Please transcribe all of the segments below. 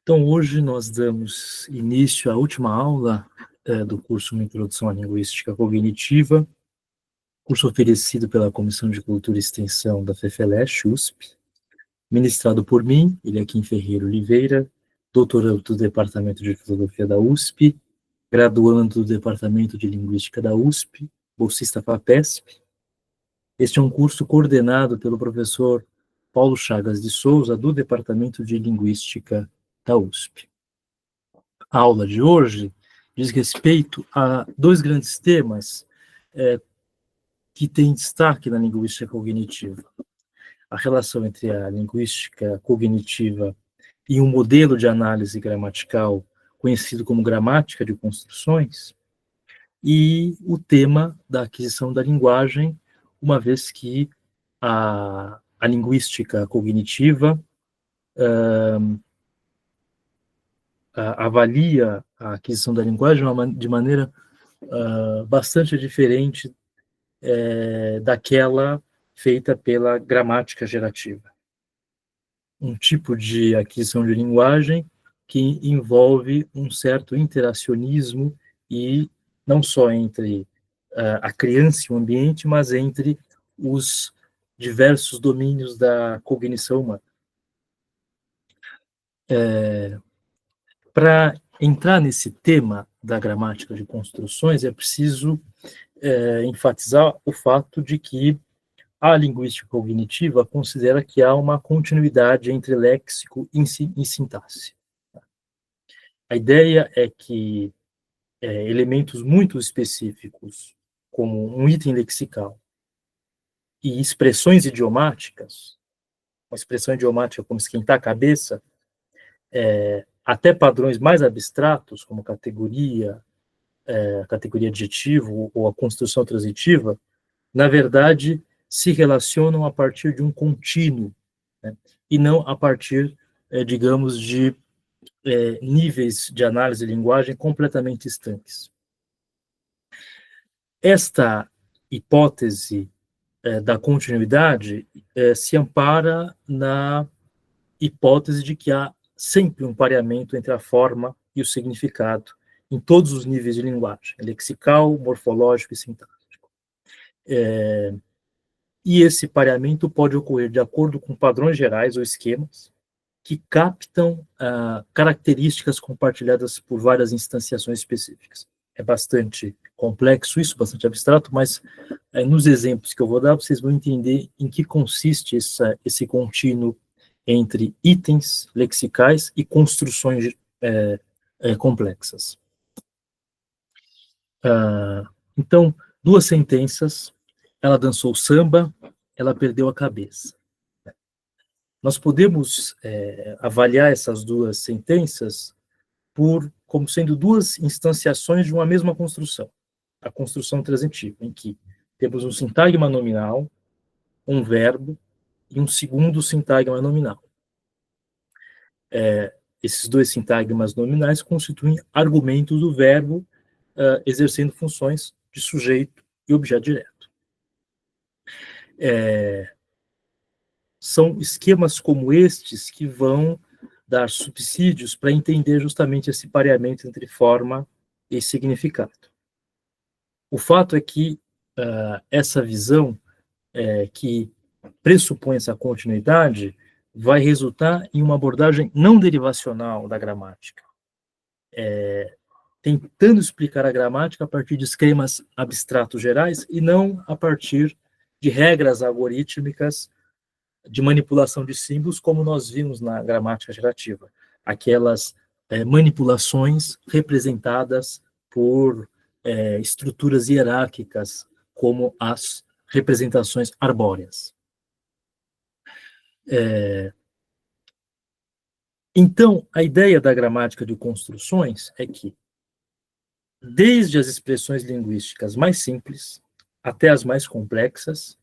Então, hoje nós damos início à última aula do curso Uma Introdução à Linguística Cognitiva, curso oferecido pela Comissão de Cultura e Extensão da FEFELESH, USP, ministrado por mim, Eliakim Ferreira Oliveira, doutorando do Departamento de Filosofia da USP, graduando do Departamento de Linguística da USP, bolsista FAPESP. Este é um curso coordenado pelo professor Paulo Chagas de Souza, do Departamento de Linguística da USP. A aula de hoje diz respeito a dois grandes temas que têm destaque na linguística cognitiva. A relação entre a linguística cognitiva e um modelo de análise gramatical conhecido como gramática de construções, e o tema da aquisição da linguagem, uma vez que a linguística cognitiva avalia a aquisição da linguagem de maneira bastante diferente daquela feita pela gramática gerativa. Um tipo de aquisição de linguagem que envolve um certo interacionismo, e não só entre a criança e o ambiente, mas entre os diversos domínios da cognição humana. Para entrar nesse tema da gramática de construções, é preciso enfatizar o fato de que a linguística cognitiva considera que há uma continuidade entre léxico e sintaxe. A ideia é que elementos muito específicos, como um item lexical e expressões idiomáticas, uma expressão idiomática como esquentar a cabeça, até padrões mais abstratos, como categoria adjetivo ou a construção transitiva, na verdade, se relacionam a partir de um contínuo, né? E não a partir, digamos, de níveis de análise de linguagem completamente estanques. Esta hipótese da continuidade se ampara na hipótese de que há sempre um pareamento entre a forma e o significado em todos os níveis de linguagem, lexical, morfológico e sintático. E esse pareamento pode ocorrer de acordo com padrões gerais ou esquemas que captam características compartilhadas por várias instanciações específicas. É bastante complexo isso, bastante abstrato, mas nos exemplos que eu vou dar, vocês vão entender em que consiste esse contínuo entre itens lexicais e construções complexas. Então, duas sentenças: ela dançou samba, ela perdeu a cabeça. Nós podemos avaliar essas duas sentenças como sendo duas instanciações de uma mesma construção, a construção transitiva, em que temos um sintagma nominal, um verbo e um segundo sintagma nominal. Esses dois sintagmas nominais constituem argumentos do verbo exercendo funções de sujeito e objeto direto. São esquemas como estes que vão dar subsídios para entender justamente esse pareamento entre forma e significado. O fato é que essa visão que pressupõe essa continuidade vai resultar em uma abordagem não derivacional da gramática, tentando explicar a gramática a partir de esquemas abstratos gerais e não a partir de regras algorítmicas de manipulação de símbolos, como nós vimos na gramática gerativa, aquelas manipulações representadas por estruturas hierárquicas, como as representações arbóreas. Então, a ideia da gramática de construções é que, desde as expressões linguísticas mais simples até as mais complexas,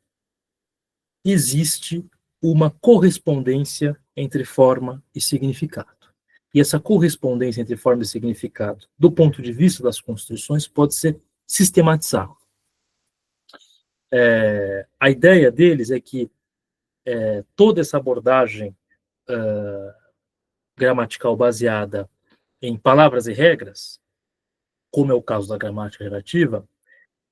existe uma correspondência entre forma e significado. E essa correspondência entre forma e significado, do ponto de vista das construções, pode ser sistematizada. A ideia deles é que toda essa abordagem gramatical baseada em palavras e regras, como é o caso da gramática relativa,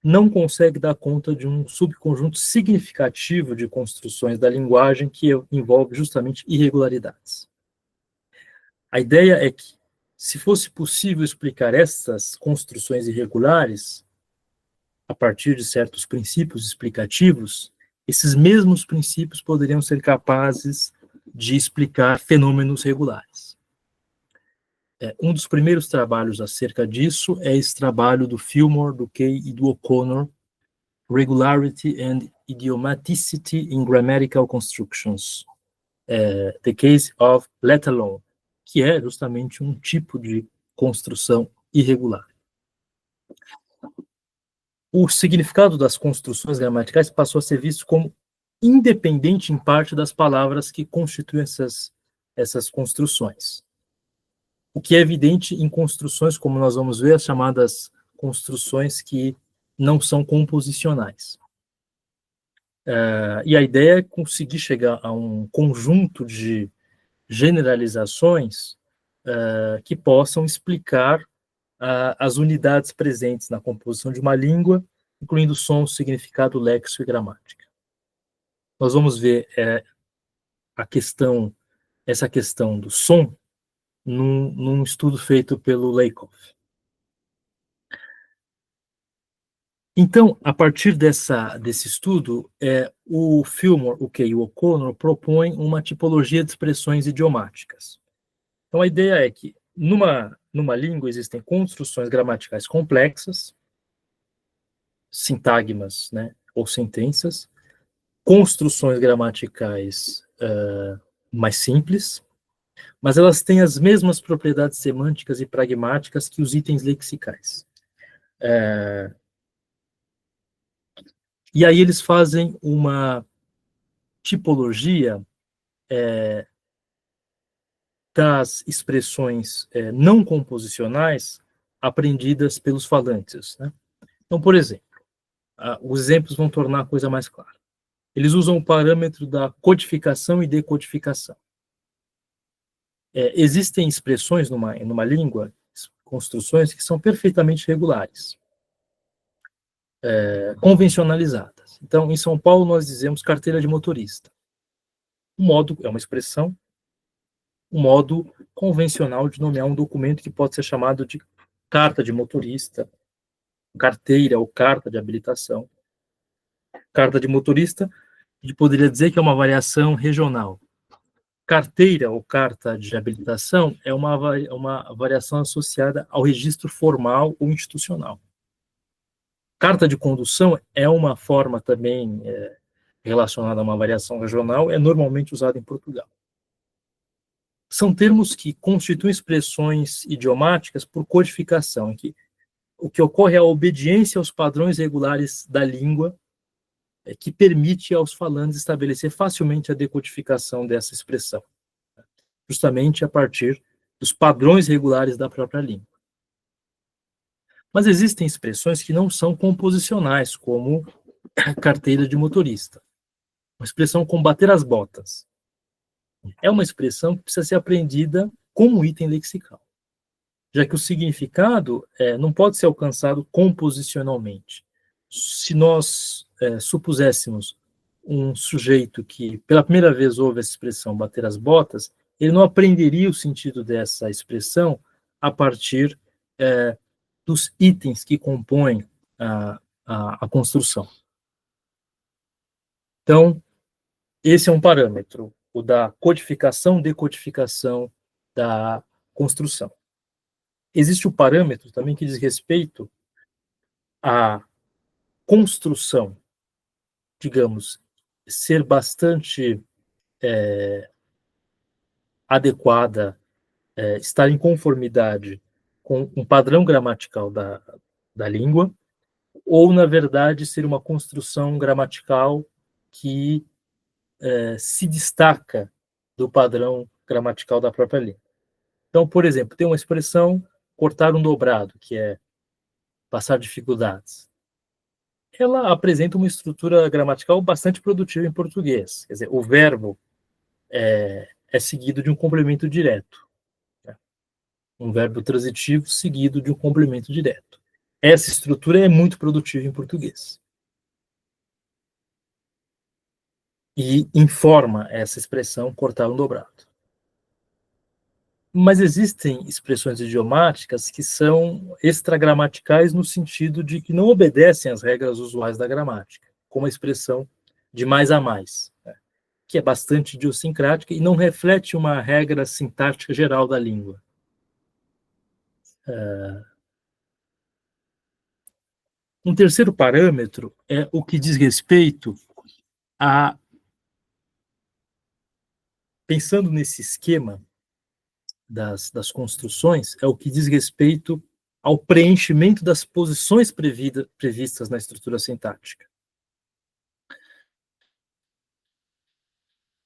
não consegue dar conta de um subconjunto significativo de construções da linguagem que envolve justamente irregularidades. A ideia é que, se fosse possível explicar essas construções irregulares a partir de certos princípios explicativos, esses mesmos princípios poderiam ser capazes de explicar fenômenos regulares. Um dos primeiros trabalhos acerca disso é esse trabalho do Fillmore, do Kay e do O'Connor, Regularity and Idiomaticity in Grammatical Constructions, The Case of Let Alone, que é justamente um tipo de construção irregular. O significado das construções gramaticais passou a ser visto como independente em parte das palavras que constituem essas construções. O que é evidente em construções, como nós vamos ver, as chamadas construções que não são composicionais. E a ideia é conseguir chegar a um conjunto de generalizações que possam explicar as unidades presentes na composição de uma língua, incluindo som, significado, léxico e gramática. Nós vamos ver essa questão do som num estudo feito pelo Lakoff. Então, a partir desse estudo, o Fillmore, o Kay e o O'Connor propõem uma tipologia de expressões idiomáticas. Então, a ideia é que, numa língua, existem construções gramaticais complexas, sintagmas, né, ou sentenças, construções gramaticais mais simples, mas elas têm as mesmas propriedades semânticas e pragmáticas que os itens lexicais. E aí eles fazem uma tipologia das expressões não composicionais aprendidas pelos falantes, né? Então, por exemplo, os exemplos vão tornar a coisa mais clara. Eles usam o parâmetro da codificação e decodificação. Existem expressões numa língua, construções que são perfeitamente regulares, convencionalizadas. Então, em São Paulo, nós dizemos carteira de motorista. O modo é uma expressão, um modo convencional de nomear um documento que pode ser chamado de carta de motorista, carteira ou carta de habilitação. Carta de motorista, a gente poderia dizer que é uma variação regional. Carteira ou carta de habilitação é uma variação associada ao registro formal ou institucional. Carta de condução é uma forma também relacionada a uma variação regional, é normalmente usada em Portugal. São termos que constituem expressões idiomáticas por codificação, em que o que ocorre é a obediência aos padrões regulares da língua, que permite aos falantes estabelecer facilmente a decodificação dessa expressão, justamente a partir dos padrões regulares da própria língua. Mas existem expressões que não são composicionais, como carteira de motorista. Uma expressão como bater as botas. É uma expressão que precisa ser aprendida como item lexical, já que o significado não pode ser alcançado composicionalmente. Se nós supuséssemos um sujeito que pela primeira vez ouve essa expressão bater as botas, ele não aprenderia o sentido dessa expressão a partir dos itens que compõem a construção. Então, esse é um parâmetro, o da codificação, decodificação da construção. Existe o parâmetro também que diz respeito à construção, digamos, ser bastante adequada, estar em conformidade com um padrão gramatical da língua, ou, na verdade, ser uma construção gramatical que se destaca do padrão gramatical da própria língua. Então, por exemplo, tem uma expressão cortar um dobrado, que é passar dificuldades. Ela apresenta uma estrutura gramatical bastante produtiva em português. Quer dizer, o verbo é seguido de um complemento direto. Um verbo transitivo seguido de um complemento direto. Essa estrutura é muito produtiva em português. E informa essa expressão cortar um dobrado. Mas existem expressões idiomáticas que são extragamaticais no sentido de que não obedecem às regras usuais da gramática, como a expressão de mais a mais, né, que é bastante idiosincrática e não reflete uma regra sintática geral da língua. Um terceiro parâmetro é o que diz respeito a, pensando nesse esquema das construções, é o que diz respeito ao preenchimento das posições previstas na estrutura sintática.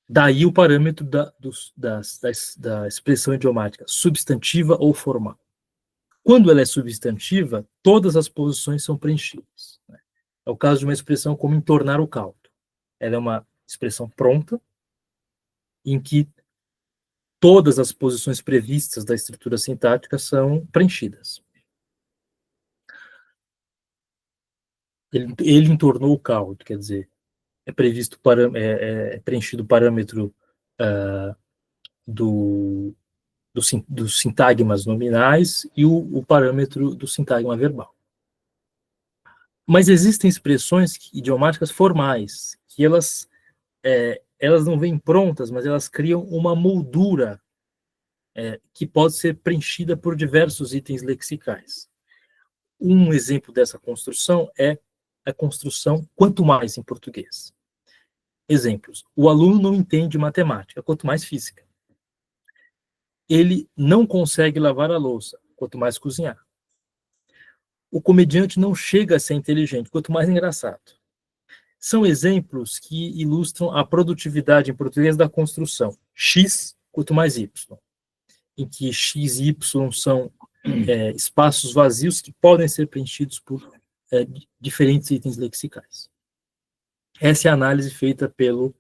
Daí o parâmetro da expressão idiomática, substantiva ou formal. Quando ela é substantiva, todas as posições são preenchidas, né? É o caso de uma expressão como entornar o caldo. Ela é uma expressão pronta, em que todas as posições previstas da estrutura sintática são preenchidas. Ele entornou o caldo, quer dizer, é preenchido o parâmetro dos sintagmas nominais e o parâmetro do sintagma verbal. Mas existem expressões idiomáticas formais, que elas não vêm prontas, mas elas criam uma moldura que pode ser preenchida por diversos itens lexicais. Um exemplo dessa construção é a construção quanto mais em português. Exemplos. O aluno não entende matemática, quanto mais física. Ele não consegue lavar a louça, quanto mais cozinhar. O comediante não chega a ser inteligente, quanto mais engraçado. São exemplos que ilustram a produtividade em português da construção. X quanto mais Y. Em que X e Y são espaços vazios que podem ser preenchidos por diferentes itens lexicais. Essa é a análise feita pelo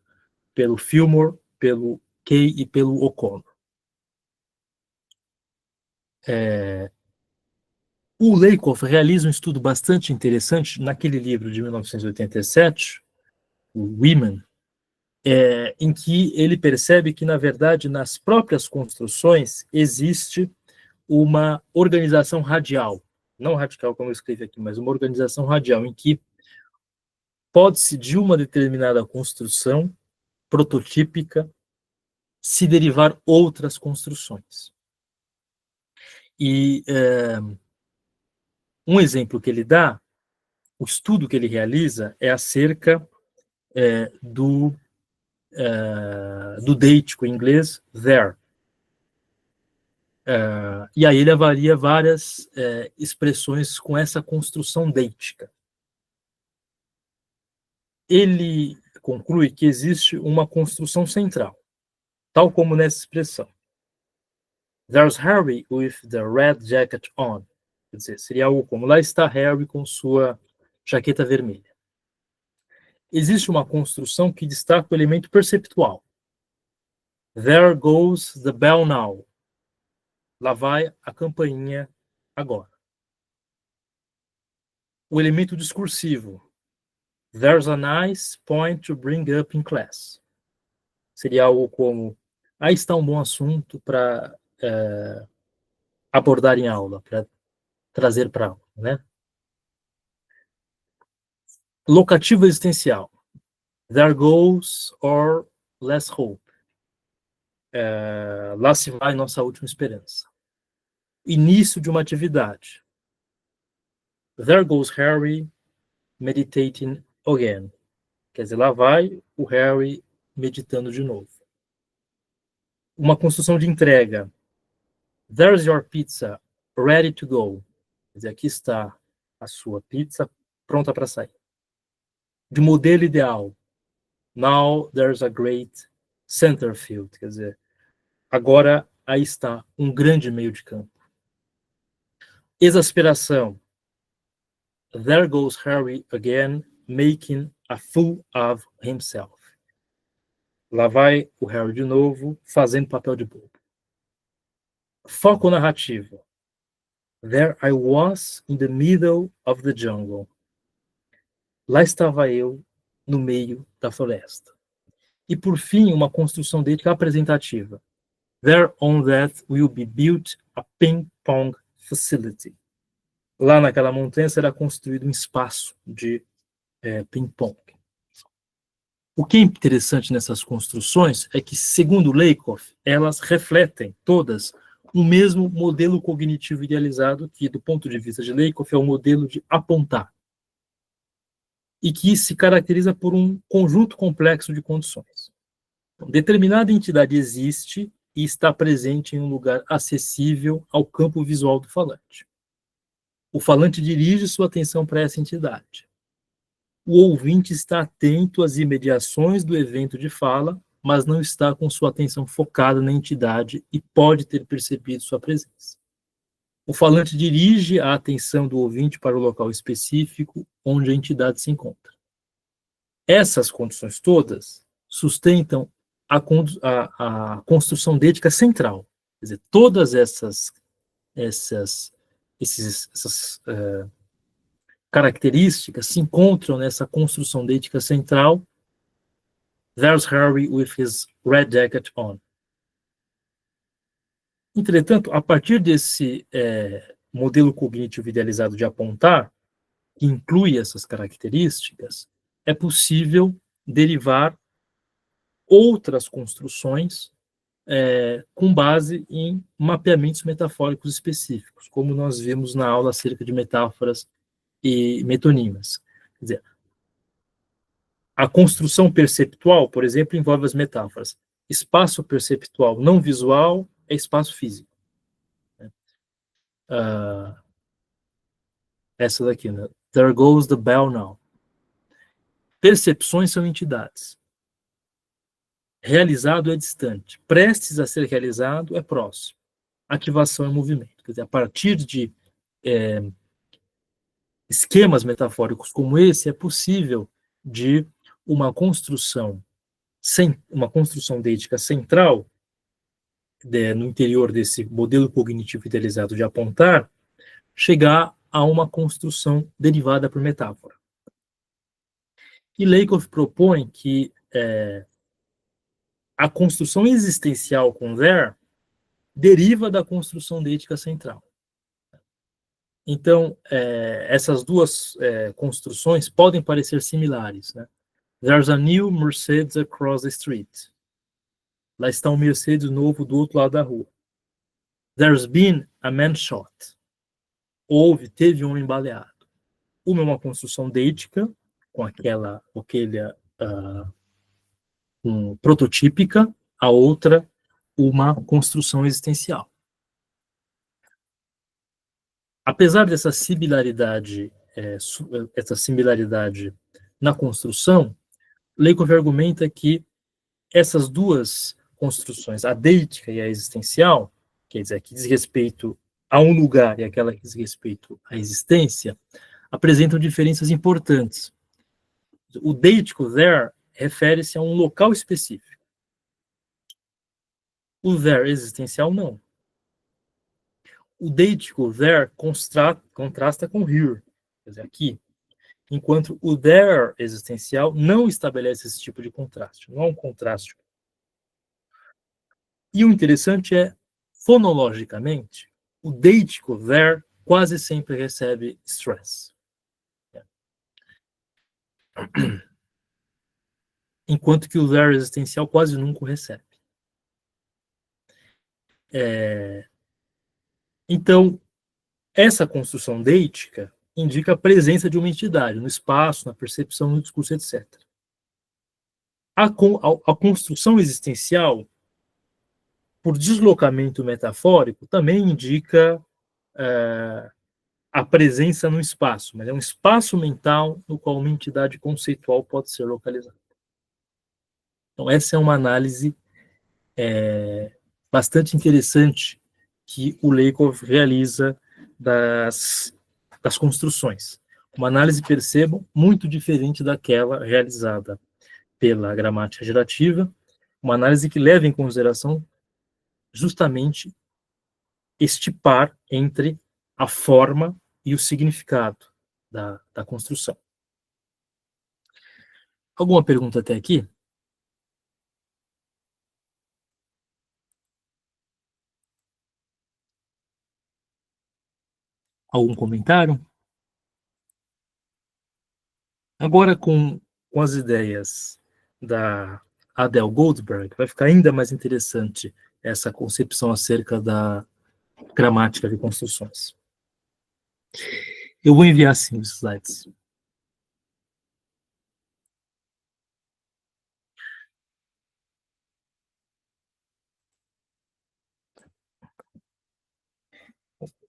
Fillmore, pelo Kay e pelo O'Connor. O Lakoff realiza um estudo bastante interessante naquele livro de 1987, o Women, em que ele percebe que, na verdade, nas próprias construções existe uma organização radial, não radical como eu escrevi aqui, mas uma organização radial, em que pode-se, de uma determinada construção prototípica, se derivar outras construções. E um exemplo que ele dá, o estudo que ele realiza é acerca do deítico em inglês, there. E aí ele avalia várias expressões com essa construção deítica. Ele conclui que existe uma construção central, tal como nessa expressão. There's Harry with the red jacket on. Quer dizer, seria algo como, lá está Harry com sua jaqueta vermelha. Existe uma construção que destaca o elemento perceptual. There goes the bell now. Lá vai a campainha agora. O elemento discursivo. There's a nice point to bring up in class. Seria algo como, aí está um bom assunto para abordar em aula, para trazer para aula, né? Locativo existencial. There goes or less hope. Lá se vai nossa última esperança. Início de uma atividade. There goes Harry meditating again. Quer dizer, lá vai o Harry meditando de novo. Uma construção de entrega. There's your pizza ready to go. Quer dizer, aqui está a sua pizza pronta para sair. De modelo ideal. Now there's a great center field. Quer dizer, agora aí está um grande meio de campo. Exasperação. There goes Harry again, making a fool of himself. Lá vai o Harry de novo, fazendo papel de bobo. Foco narrativo. There I was in the middle of the jungle. Lá estava eu no meio da floresta. E, por fim, uma construção dele apresentativa. There on that will be built a ping-pong facility. Lá naquela montanha será construído um espaço de ping-pong. O que é interessante nessas construções é que, segundo Lakoff, elas refletem todas o mesmo modelo cognitivo idealizado que, do ponto de vista de Lakoff, é o modelo de apontar, e que se caracteriza por um conjunto complexo de condições. Então, determinada entidade existe e está presente em um lugar acessível ao campo visual do falante. O falante dirige sua atenção para essa entidade. O ouvinte está atento às imediações do evento de fala, mas não está com sua atenção focada na entidade e pode ter percebido sua presença. O falante dirige a atenção do ouvinte para o local específico onde a entidade se encontra. Essas condições todas sustentam a construção deítica central. Quer dizer, todas essas características se encontram nessa construção deítica central. There's Harry with his red jacket on. Entretanto, a partir desse modelo cognitivo idealizado de apontar, que inclui essas características, é possível derivar outras construções com base em mapeamentos metafóricos específicos, como nós vimos na aula acerca de metáforas e metonímias. Quer dizer, a construção perceptual, por exemplo, envolve as metáforas. Espaço perceptual não visual é espaço físico. Essa daqui, né? There goes the bell now. Percepções são entidades. Realizado é distante. Prestes a ser realizado é próximo. Ativação é movimento. Quer dizer, a partir de esquemas metafóricos como esse, é possível de uma construção deítica central, no interior desse modelo cognitivo idealizado de apontar, chegar a uma construção derivada por metáfora. E Lakoff propõe que a construção existencial com there deriva da construção deítica central. Então, essas duas construções podem parecer similares, né? There's a new Mercedes across the street. Lá está um Mercedes novo do outro lado da rua. There's been a man shot. Teve um homem baleado. Uma é uma construção deítica, com aquela prototípica, a outra uma construção existencial. Apesar dessa similaridade na construção, Lakoff argumenta que essas duas construções, a deítica e a existencial, quer dizer, que diz respeito a um lugar e aquela que diz respeito à existência, apresentam diferenças importantes. O deítico there refere-se a um local específico. O there existencial não. O deítico there contrasta com here, quer dizer, aqui, enquanto o there existencial não estabelece esse tipo de contraste, não é um contraste. E o interessante é, fonologicamente, o deítico there quase sempre recebe stress. Enquanto que o there existencial quase nunca recebe. Então, essa construção deítica indica a presença de uma entidade no espaço, na percepção, no discurso, etc. A construção existencial, por deslocamento metafórico, também indica a presença no espaço, mas é um espaço mental no qual uma entidade conceitual pode ser localizada. Então, essa é uma análise bastante interessante que o Lakoff realiza das construções. Uma análise, percebam, muito diferente daquela realizada pela gramática gerativa, uma análise que leva em consideração justamente estipar entre a forma e o significado da construção. Alguma pergunta até aqui? Algum comentário? Agora, com as ideias da Adele Goldberg, vai ficar ainda mais interessante essa concepção acerca da gramática de construções. Eu vou enviar sim os slides.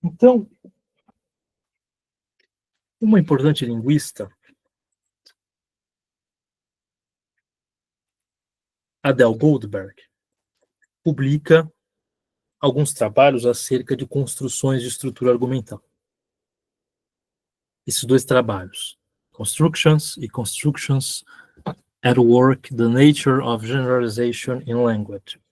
Então, uma importante linguista, Adele Goldberg, publica alguns trabalhos acerca de construções de estrutura argumental. Esses dois trabalhos, Constructions e Constructions at Work, The Nature of Generalization in Language.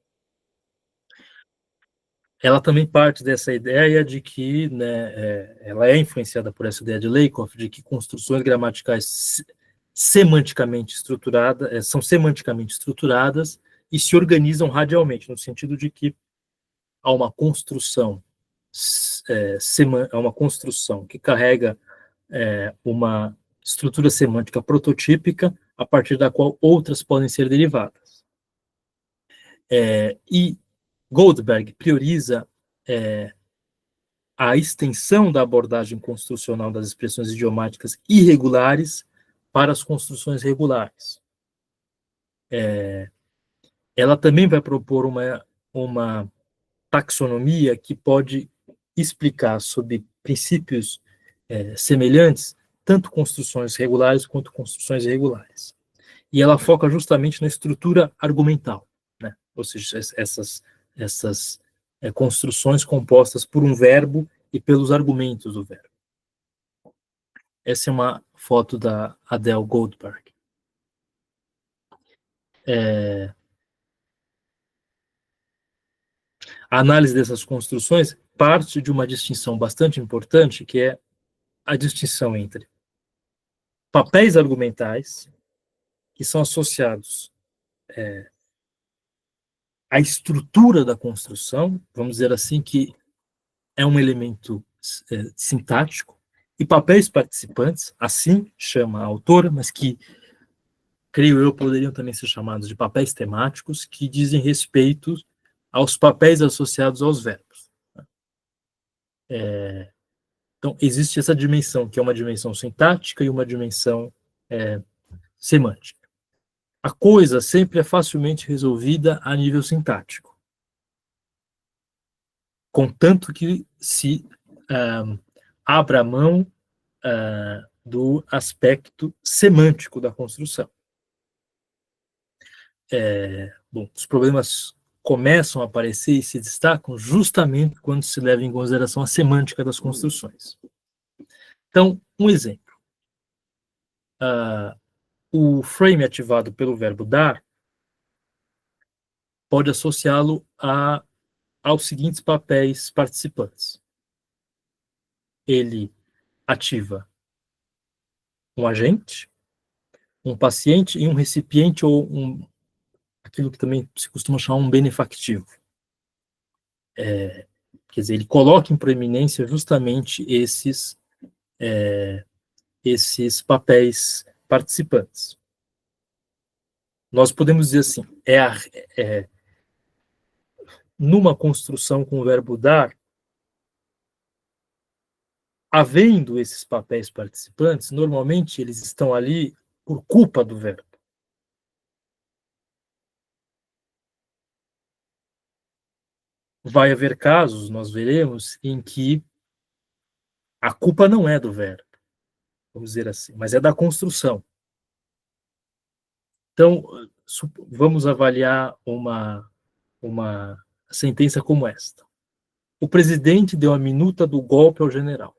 Ela também parte dessa ideia de que, né, ela é influenciada por essa ideia de Lakoff, de que construções gramaticais semanticamente estruturadas, são semanticamente estruturadas e se organizam radialmente, no sentido de que há uma construção, há uma construção que carrega uma estrutura semântica prototípica, a partir da qual outras podem ser derivadas. E Goldberg prioriza a extensão da abordagem construcional das expressões idiomáticas irregulares para as construções regulares. Ela também vai propor uma taxonomia que pode explicar, sob princípios semelhantes, tanto construções regulares quanto construções irregulares. E ela foca justamente na estrutura argumental, né? Ou seja, essas construções compostas por um verbo e pelos argumentos do verbo. Essa é uma foto da Adele Goldberg. A análise dessas construções parte de uma distinção bastante importante, que é a distinção entre papéis argumentais, que são associados à estrutura da construção, vamos dizer assim, que é um elemento sintático, e papéis participantes, assim chama a autora, mas que, creio eu, poderiam também ser chamados de papéis temáticos, que dizem respeito aos papéis associados aos verbos. Então, existe essa dimensão, que é uma dimensão sintática e uma dimensão semântica. A coisa sempre é facilmente resolvida a nível sintático, contanto que se abra mão do aspecto semântico da construção. Os problemas começam a aparecer e se destacam justamente quando se leva em consideração a semântica das construções. Então, um exemplo. O frame ativado pelo verbo dar pode associá-lo aos seguintes papéis participantes. Ele ativa um agente, um paciente e um recipiente, ou aquilo que também se costuma chamar um benefactivo. Quer dizer, ele coloca em proeminência justamente esses papéis participantes. Nós podemos dizer assim, numa construção com o verbo dar, havendo esses papéis participantes, normalmente eles estão ali por culpa do verbo. Vai haver casos, nós veremos, em que a culpa não é do verbo, vamos dizer assim, mas é da construção. Então, vamos avaliar uma sentença como esta. O presidente deu a minuta do golpe ao general.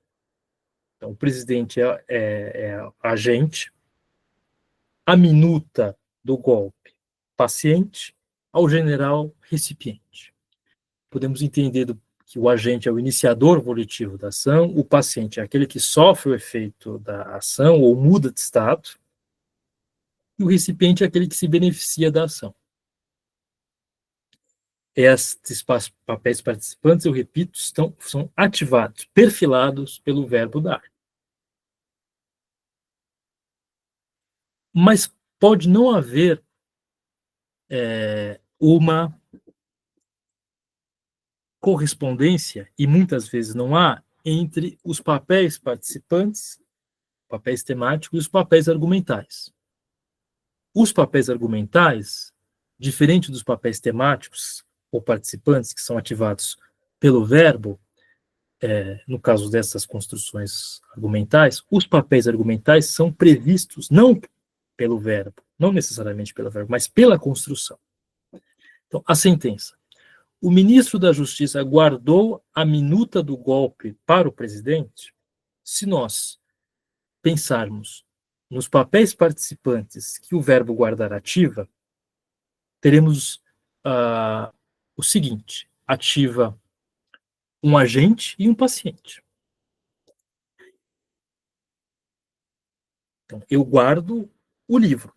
Então, o presidente é agente, a minuta do golpe, paciente, ao general, recipiente. Podemos entender que o agente é o iniciador volitivo da ação, o paciente é aquele que sofre o efeito da ação ou muda de estado, e o recipiente é aquele que se beneficia da ação. Estes papéis participantes, eu repito, são ativados, perfilados pelo verbo dar. Mas pode não haver uma correspondência, e muitas vezes não há, entre os papéis participantes, papéis temáticos, e os papéis argumentais. Os papéis argumentais, diferente dos papéis temáticos ou participantes, que são ativados pelo verbo, no caso dessas construções argumentais, os papéis argumentais são previstos não pelo verbo, não necessariamente pelo verbo, mas pela construção. Então, a sentença. O ministro da Justiça guardou a minuta do golpe para o presidente? Se nós pensarmos nos papéis participantes que o verbo guardar ativa, teremos o seguinte: ativa um agente e um paciente. Então, eu guardo o livro,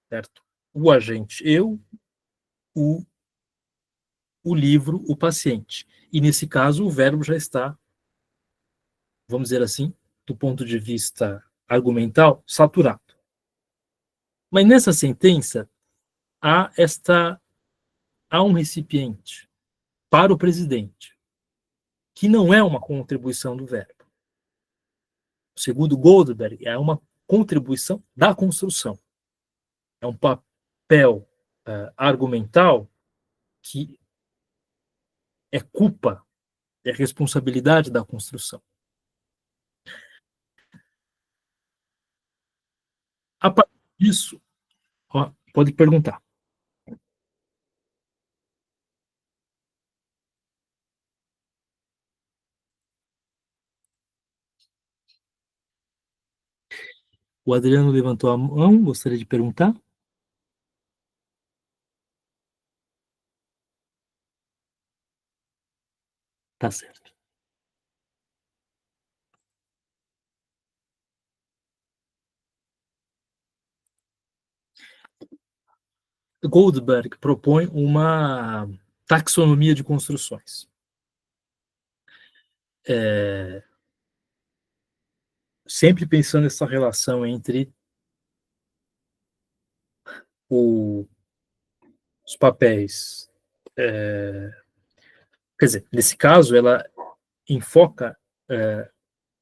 certo? O agente, eu, o livro, o paciente. E nesse caso, o verbo já está, vamos dizer assim, do ponto de vista argumental, saturado. Mas nessa sentença, há um recipiente para o presidente, que não é uma contribuição do verbo. Segundo Goldberg, é uma contribuição da construção. É um papel argumental que é culpa, é responsabilidade da construção. A partir disso, pode perguntar. O Adriano levantou a mão, gostaria de perguntar? Tá certo. Goldberg propõe uma taxonomia de construções. Sempre pensando nessa relação entre os papéis. Quer dizer, nesse caso, ela enfoca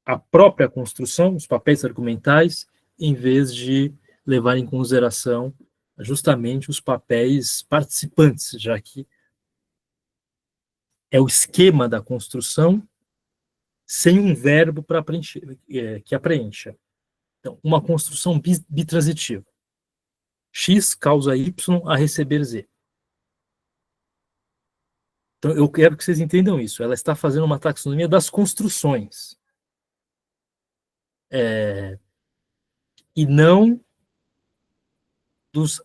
a própria construção, os papéis argumentais, em vez de levar em consideração justamente os papéis participantes, já que é o esquema da construção sem um verbo para preencher, que a preencha. Então, uma construção bitransitiva. X causa Y a receber Z. Então, eu quero que vocês entendam isso. Ela está fazendo uma taxonomia das construções. E não dos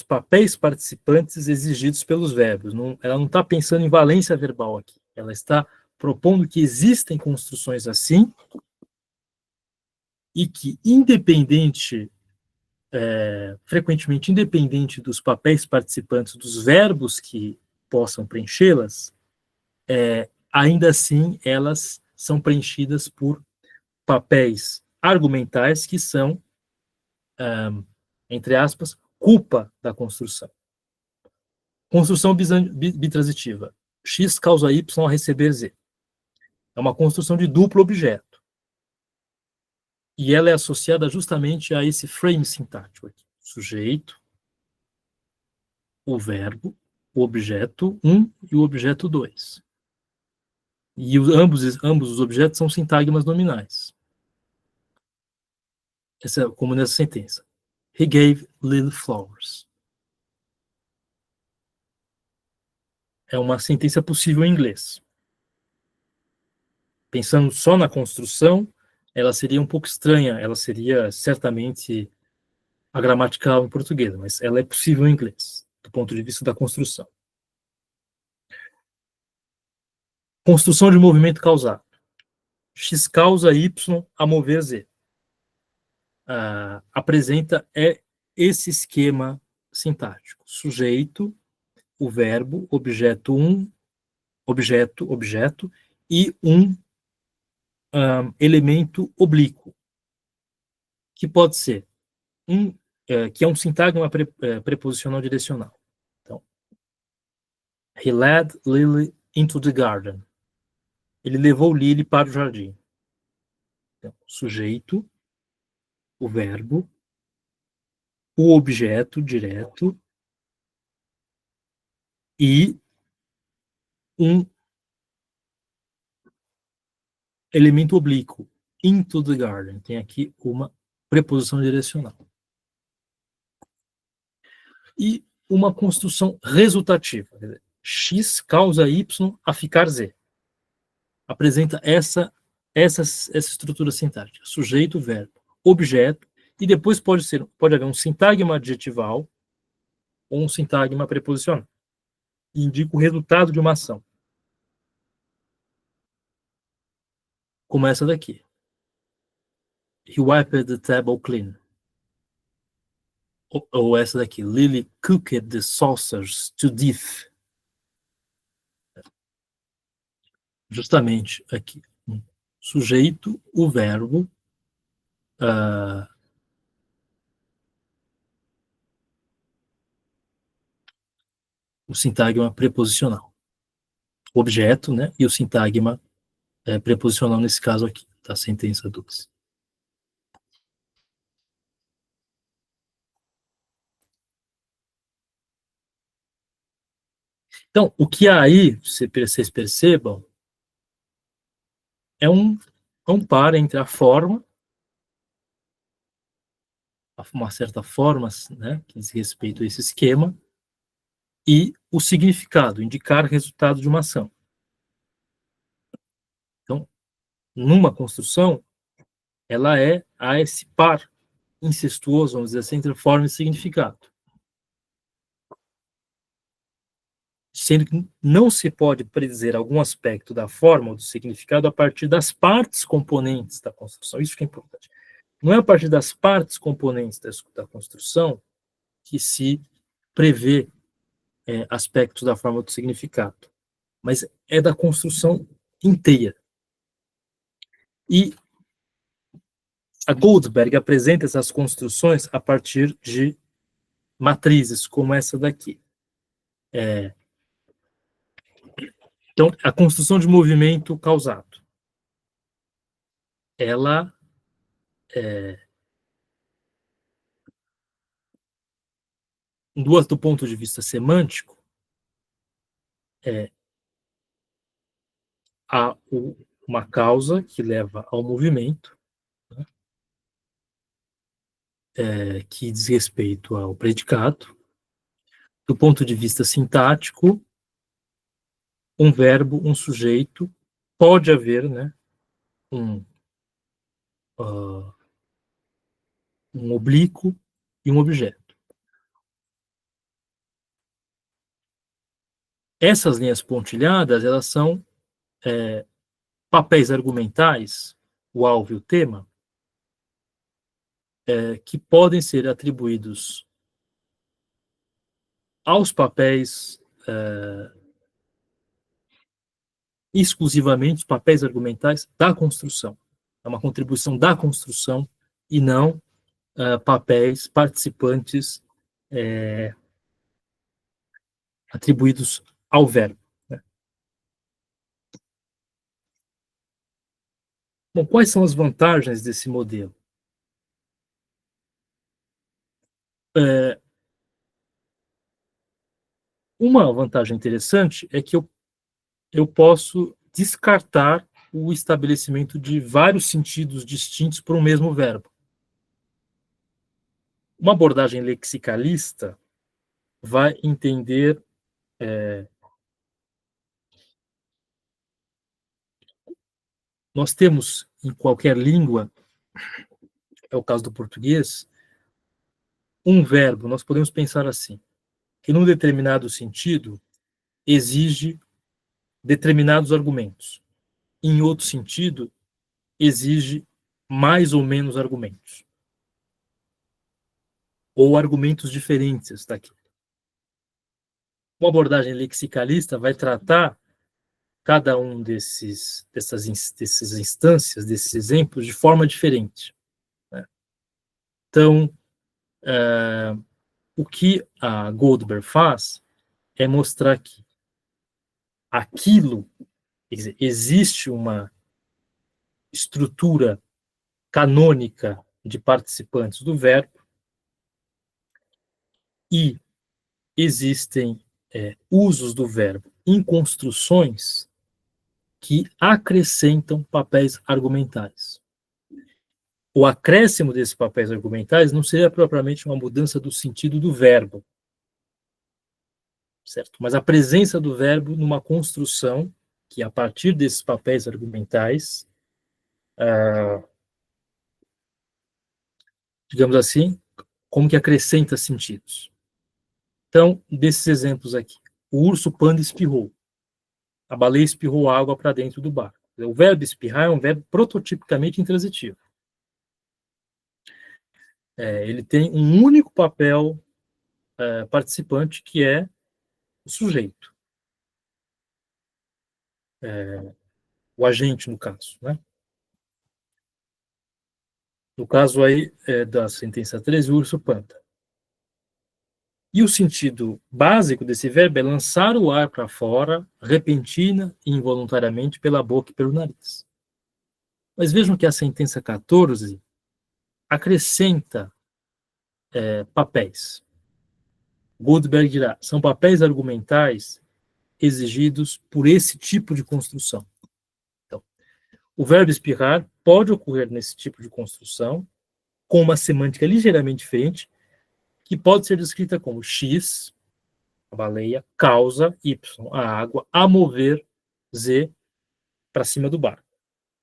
papéis participantes exigidos pelos verbos. Ela não está pensando em valência verbal aqui. Ela está propondo que existem construções assim e que, frequentemente independente dos papéis participantes, dos verbos que possam preenchê-las, ainda assim elas são preenchidas por papéis argumentais que são, entre aspas, culpa da construção. Construção bitransitiva. X causa Y a receber Z. É uma construção de duplo objeto. E ela é associada justamente a esse frame sintático aqui. Sujeito, o verbo, o objeto 1 e o objeto 2. E ambos os objetos são sintagmas nominais. Essa é como nessa sentença. He gave little flowers. É uma sentença possível em inglês. Pensando só na construção, ela seria um pouco estranha, ela seria certamente agramatical em português, mas ela é possível em inglês, do ponto de vista da construção. Construção de movimento causado. X causa Y a mover Z. Apresenta esse esquema sintático. Sujeito, o verbo, objeto e um elemento oblíquo, que pode ser que é um sintagma preposicional direcional. Então, he led Lily into the garden. Ele levou Lily para o jardim. Então, sujeito, o verbo, o objeto direto e um elemento oblíquo, into the garden. Tem aqui uma preposição direcional. E uma construção resultativa. X causa Y a ficar Z. Apresenta essa estrutura sintática. Sujeito, verbo, objeto, e depois pode haver um sintagma adjetival ou um sintagma preposicional. E indica o resultado de uma ação. Como essa daqui. He wiped the table clean. Ou essa daqui. Lily cooked the saucers to death. Justamente aqui. Sujeito, o verbo, o sintagma preposicional. O objeto, né? E o sintagma preposicional nesse caso aqui, da sentença 2. Então, o que há aí, vocês percebam, é um par entre a forma, uma certa forma, né, que diz respeito a esse esquema, e o significado, indicar resultado de uma ação. Então, numa construção, há esse par incestuoso, vamos dizer assim, entre forma e significado. Sendo que não se pode predizer algum aspecto da forma ou do significado a partir das partes componentes da construção. Isso que é importante. Não é a partir das partes componentes da construção que se prevê aspectos da forma ou do significado, mas é da construção inteira. E a Goldberg apresenta essas construções a partir de matrizes, como essa daqui. Então, a construção de movimento causado, ela do ponto de vista semântico, há uma causa que leva ao movimento, né, que diz respeito ao predicado. Do ponto de vista sintático, um verbo, um sujeito, pode haver, né, um oblíquo e um objeto. Essas linhas pontilhadas, elas são papéis argumentais, o alvo e o tema, que podem ser atribuídos aos papéis exclusivamente os papéis argumentais da construção. É uma contribuição da construção e não papéis participantes atribuídos ao verbo. Né? Bom, quais são as vantagens desse modelo? Uma vantagem interessante é que eu posso descartar o estabelecimento de vários sentidos distintos para um mesmo verbo. Uma abordagem lexicalista vai entender nós temos em qualquer língua, é o caso do português, um verbo, nós podemos pensar assim, que num determinado sentido exige determinados argumentos. Em outro sentido, exige mais ou menos argumentos. Ou argumentos diferentes daquilo. Uma abordagem lexicalista vai tratar cada um dessas instâncias, desses exemplos, de forma diferente. Né? Então, o que a Goldberg faz é mostrar que aquilo, quer dizer, existe uma estrutura canônica de participantes do verbo e existem usos do verbo em construções que acrescentam papéis argumentais. O acréscimo desses papéis argumentais não seria propriamente uma mudança do sentido do verbo, certo? Mas a presença do verbo numa construção que, a partir desses papéis argumentais, digamos assim, como que acrescenta sentidos. Então, desses exemplos aqui, o urso panda espirrou, a baleia espirrou água para dentro do barco. O verbo espirrar é um verbo prototipicamente intransitivo. Ele tem um único papel participante, que é o sujeito. O agente, no caso. Né? No caso aí da sentença 13, o urso panda. E o sentido básico desse verbo é lançar o ar para fora, repentina e involuntariamente, pela boca e pelo nariz. Mas vejam que a sentença 14 acrescenta papéis. Goldberg dirá, são papéis argumentais exigidos por esse tipo de construção. Então, o verbo espirrar pode ocorrer nesse tipo de construção, com uma semântica ligeiramente diferente, que pode ser descrita como X, a baleia, causa, Y, a água, a mover, Z, para cima do barco,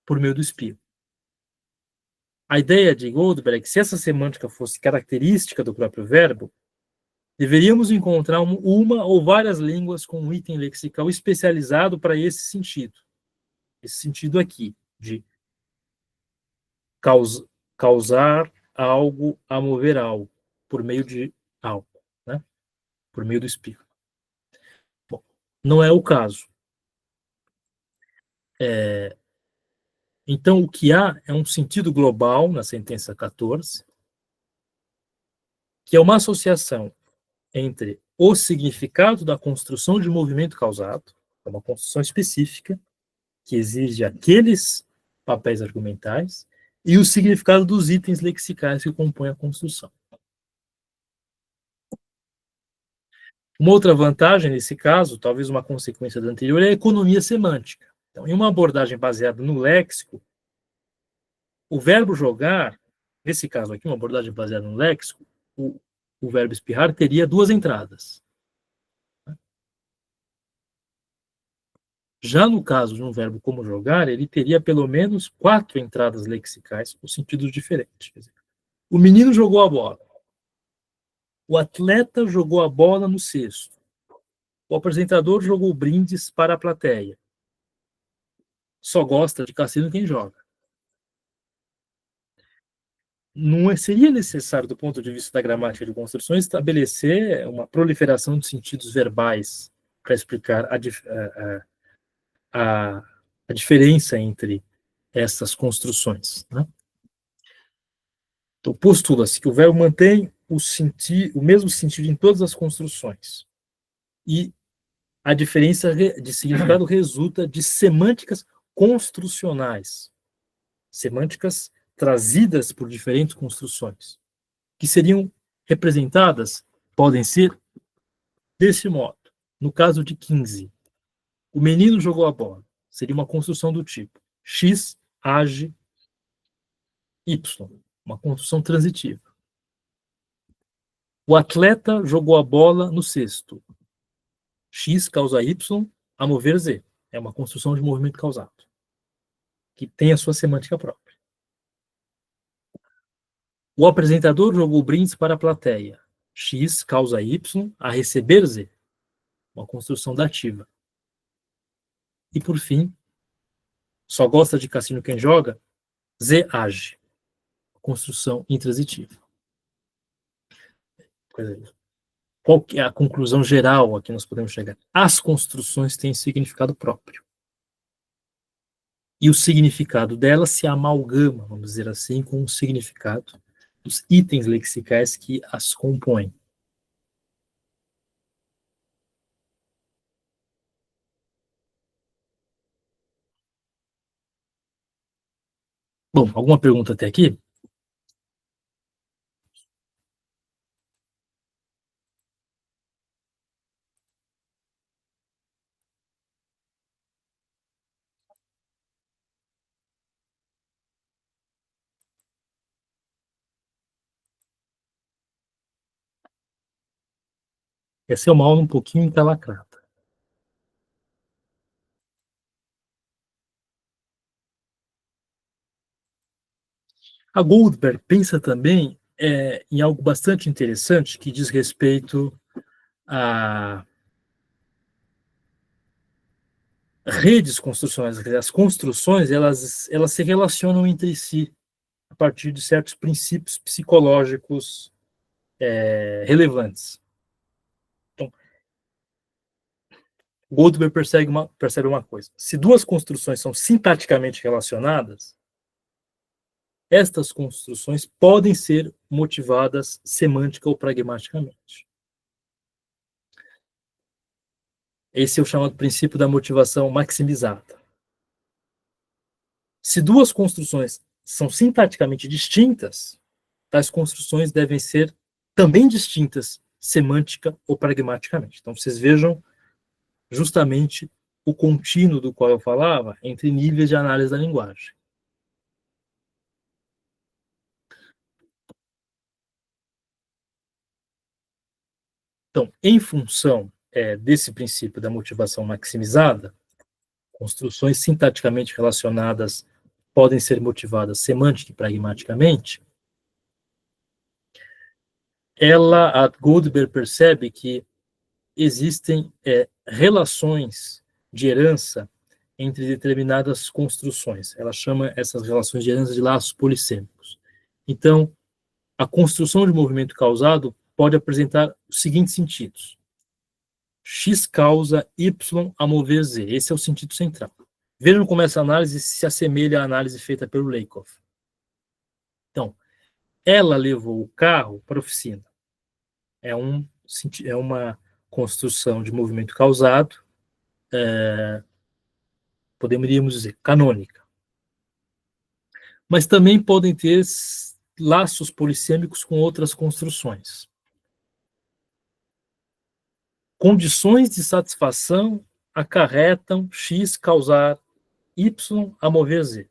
por meio do espirro. A ideia de Goldberg é que, se essa semântica fosse característica do próprio verbo, deveríamos encontrar uma ou várias línguas com um item lexical especializado para esse sentido. Esse sentido aqui, de causar algo a mover algo, por meio de algo, né? Por meio do espírito. Bom, não é o caso. Então, o que há é um sentido global na sentença 14, que é uma associação entre o significado da construção de movimento causado, é uma construção específica, que exige aqueles papéis argumentais, e o significado dos itens lexicais que compõem a construção. Uma outra vantagem nesse caso, talvez uma consequência da anterior, é a economia semântica. Então, em uma abordagem baseada no léxico, o verbo jogar, nesse caso aqui, uma abordagem baseada no léxico, o verbo espirrar teria duas entradas. Já no caso de um verbo como jogar, ele teria pelo menos 4 entradas lexicais com sentidos diferentes. Quer dizer, o menino jogou a bola. O atleta jogou a bola no cesto. O apresentador jogou brindes para a plateia. Só gosta de cassino quem joga. Não seria necessário, do ponto de vista da gramática de construções, estabelecer uma proliferação de sentidos verbais para explicar a diferença entre essas construções. Né? Então, postula-se que o verbo mantém o mesmo sentido em todas as construções. E a diferença de significado resulta de semânticas construcionais, semânticas trazidas por diferentes construções, que seriam representadas, podem ser, desse modo. No caso de 15, o menino jogou a bola. Seria uma construção do tipo X age Y, uma construção transitiva. O atleta jogou a bola no cesto. X causa Y a mover Z. É uma construção de movimento causado, que tem a sua semântica própria. O apresentador jogou brindes para a plateia. X causa Y a receber Z. Uma construção dativa. E, por fim, só gosta de cassino quem joga, Z age, construção intransitiva. Qual que é a conclusão geral a que nós podemos chegar? As construções têm significado próprio. E o significado delas se amalgama, vamos dizer assim, com o significado dos itens lexicais que as compõem. Bom, alguma pergunta até aqui? Essa é uma aula um pouquinho encalacrada. A Goldberg pensa também em algo bastante interessante que diz respeito a redes construcionais. As construções elas se relacionam entre si a partir de certos princípios psicológicos relevantes. Então, Goldberg percebe uma coisa: se duas construções são sintaticamente relacionadas, estas construções podem ser motivadas semântica ou pragmaticamente. Esse é o chamado princípio da motivação maximizada. Se duas construções são sintaticamente distintas, tais construções devem ser também distintas semântica ou pragmaticamente. Então, vocês vejam justamente o contínuo do qual eu falava entre níveis de análise da linguagem. Então, em função desse princípio da motivação maximizada, construções sintaticamente relacionadas podem ser motivadas semântica e pragmaticamente. A Goldberg percebe que existem relações de herança entre determinadas construções. Ela chama essas relações de herança de laços polissêmicos. Então, a construção de movimento causado pode apresentar os seguintes sentidos: X causa Y a mover Z. Esse é o sentido central. Vejam como essa análise se assemelha à análise feita pelo Lakoff. Então, ela levou o carro para a oficina. É uma construção de movimento causado, poderíamos dizer, canônica. Mas também podem ter laços polissêmicos com outras construções. Condições de satisfação acarretam X causar Y a mover Z.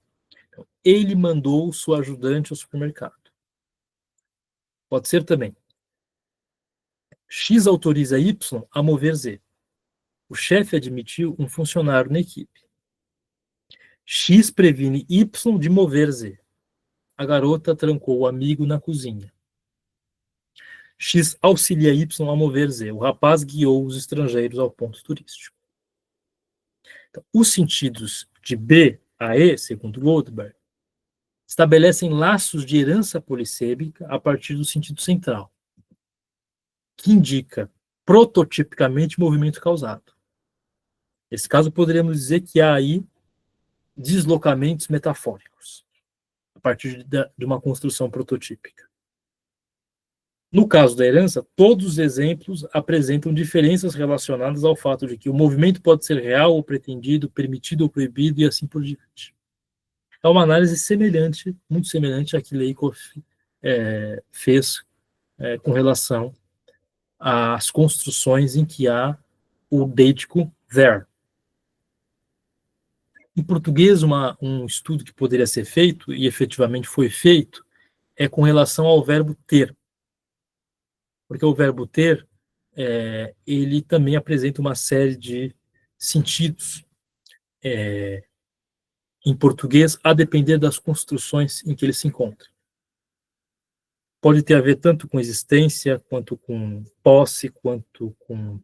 Então, ele mandou sua ajudante ao supermercado. Pode ser também. X autoriza Y a mover Z. O chefe admitiu um funcionário na equipe. X previne Y de mover Z. A garota trancou o amigo na cozinha. X auxilia Y a mover Z. O rapaz guiou os estrangeiros ao ponto turístico. Então, os sentidos de B a E, segundo Goldberg, estabelecem laços de herança polissêmica a partir do sentido central, que indica prototipicamente movimento causado. Nesse caso, poderíamos dizer que há aí deslocamentos metafóricos, a partir de uma construção prototípica. No caso da herança, todos os exemplos apresentam diferenças relacionadas ao fato de que o movimento pode ser real ou pretendido, permitido ou proibido, e assim por diante. É uma análise semelhante, muito semelhante à que Lakoff fez com relação às construções em que há o deitico there. Em português, um estudo que poderia ser feito, e efetivamente foi feito, é com relação ao verbo ter. Porque o verbo ter, ele também apresenta uma série de sentidos em português, a depender das construções em que ele se encontra. Pode ter a ver tanto com existência, quanto com posse, quanto com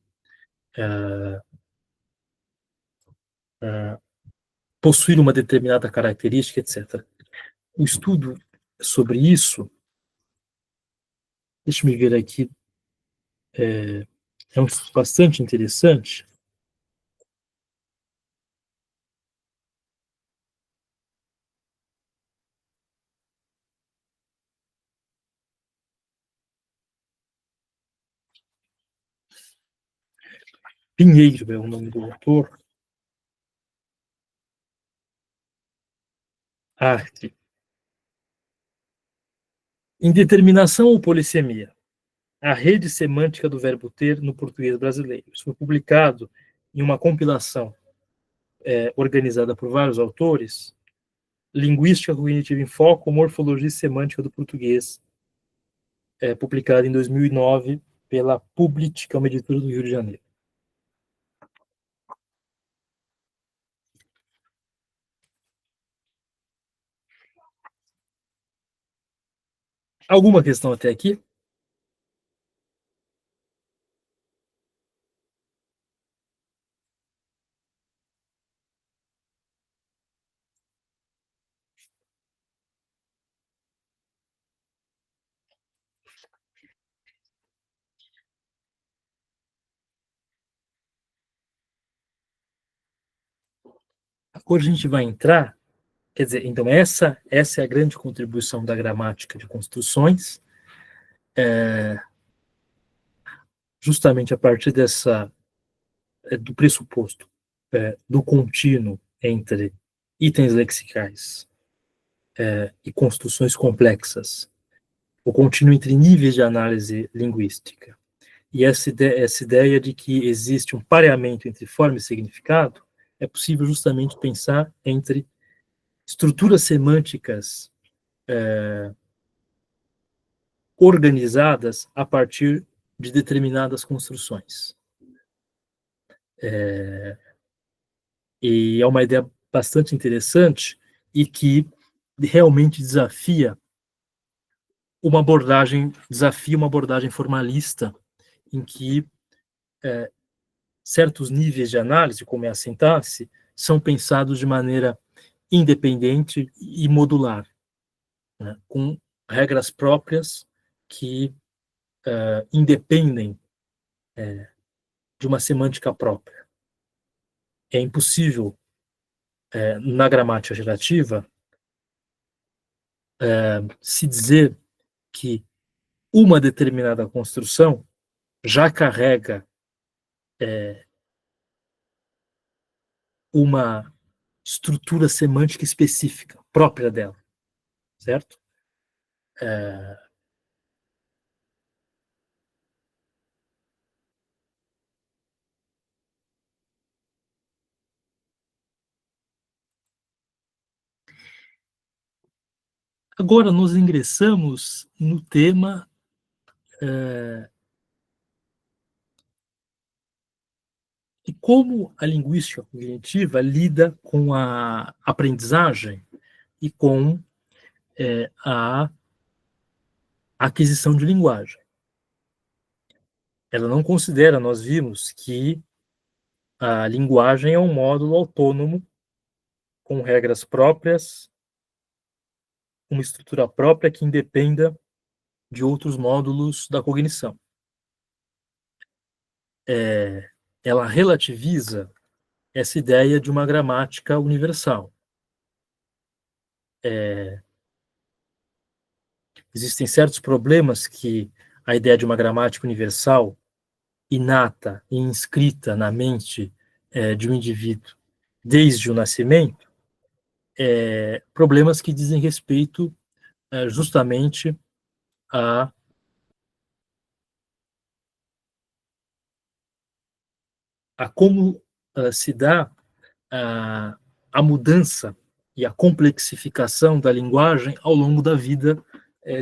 possuir uma determinada característica, etc. O estudo sobre isso, deixa-me ver aqui, é um estudo bastante interessante. Pinheiro é o nome do autor. Arte. Indeterminação ou polissemia? A rede semântica do verbo ter no português brasileiro. Isso foi publicado em uma compilação organizada por vários autores, Linguística Cognitiva em Foco, Morfologia e Semântica do Português, publicada em 2009 pela Public, que é uma editora do Rio de Janeiro. Alguma questão até aqui? Agora a gente vai entrar, quer dizer, então essa é a grande contribuição da gramática de construções, justamente a partir do pressuposto do contínuo entre itens lexicais e construções complexas, o contínuo entre níveis de análise linguística, e essa ideia de que existe um pareamento entre forma e significado, é possível justamente pensar entre estruturas semânticas organizadas a partir de determinadas construções. E é uma ideia bastante interessante e que realmente desafia uma abordagem formalista em que certos níveis de análise, como é a sintaxe, são pensados de maneira independente e modular, né, com regras próprias que independem de uma semântica própria. É impossível, na gramática gerativa, se dizer que uma determinada construção já carrega uma estrutura semântica específica, própria dela, certo? Agora nós ingressamos no tema de como a linguística cognitiva lida com a aprendizagem e com a aquisição de linguagem. Ela não considera, nós vimos, que a linguagem é um módulo autônomo, com regras próprias, uma estrutura própria que independa de outros módulos da cognição. Ela relativiza essa ideia de uma gramática universal. Existem certos problemas que a ideia de uma gramática universal, inata e inscrita na mente de um indivíduo desde o nascimento, problemas que dizem respeito justamente a como se dá a mudança e a complexificação da linguagem ao longo da vida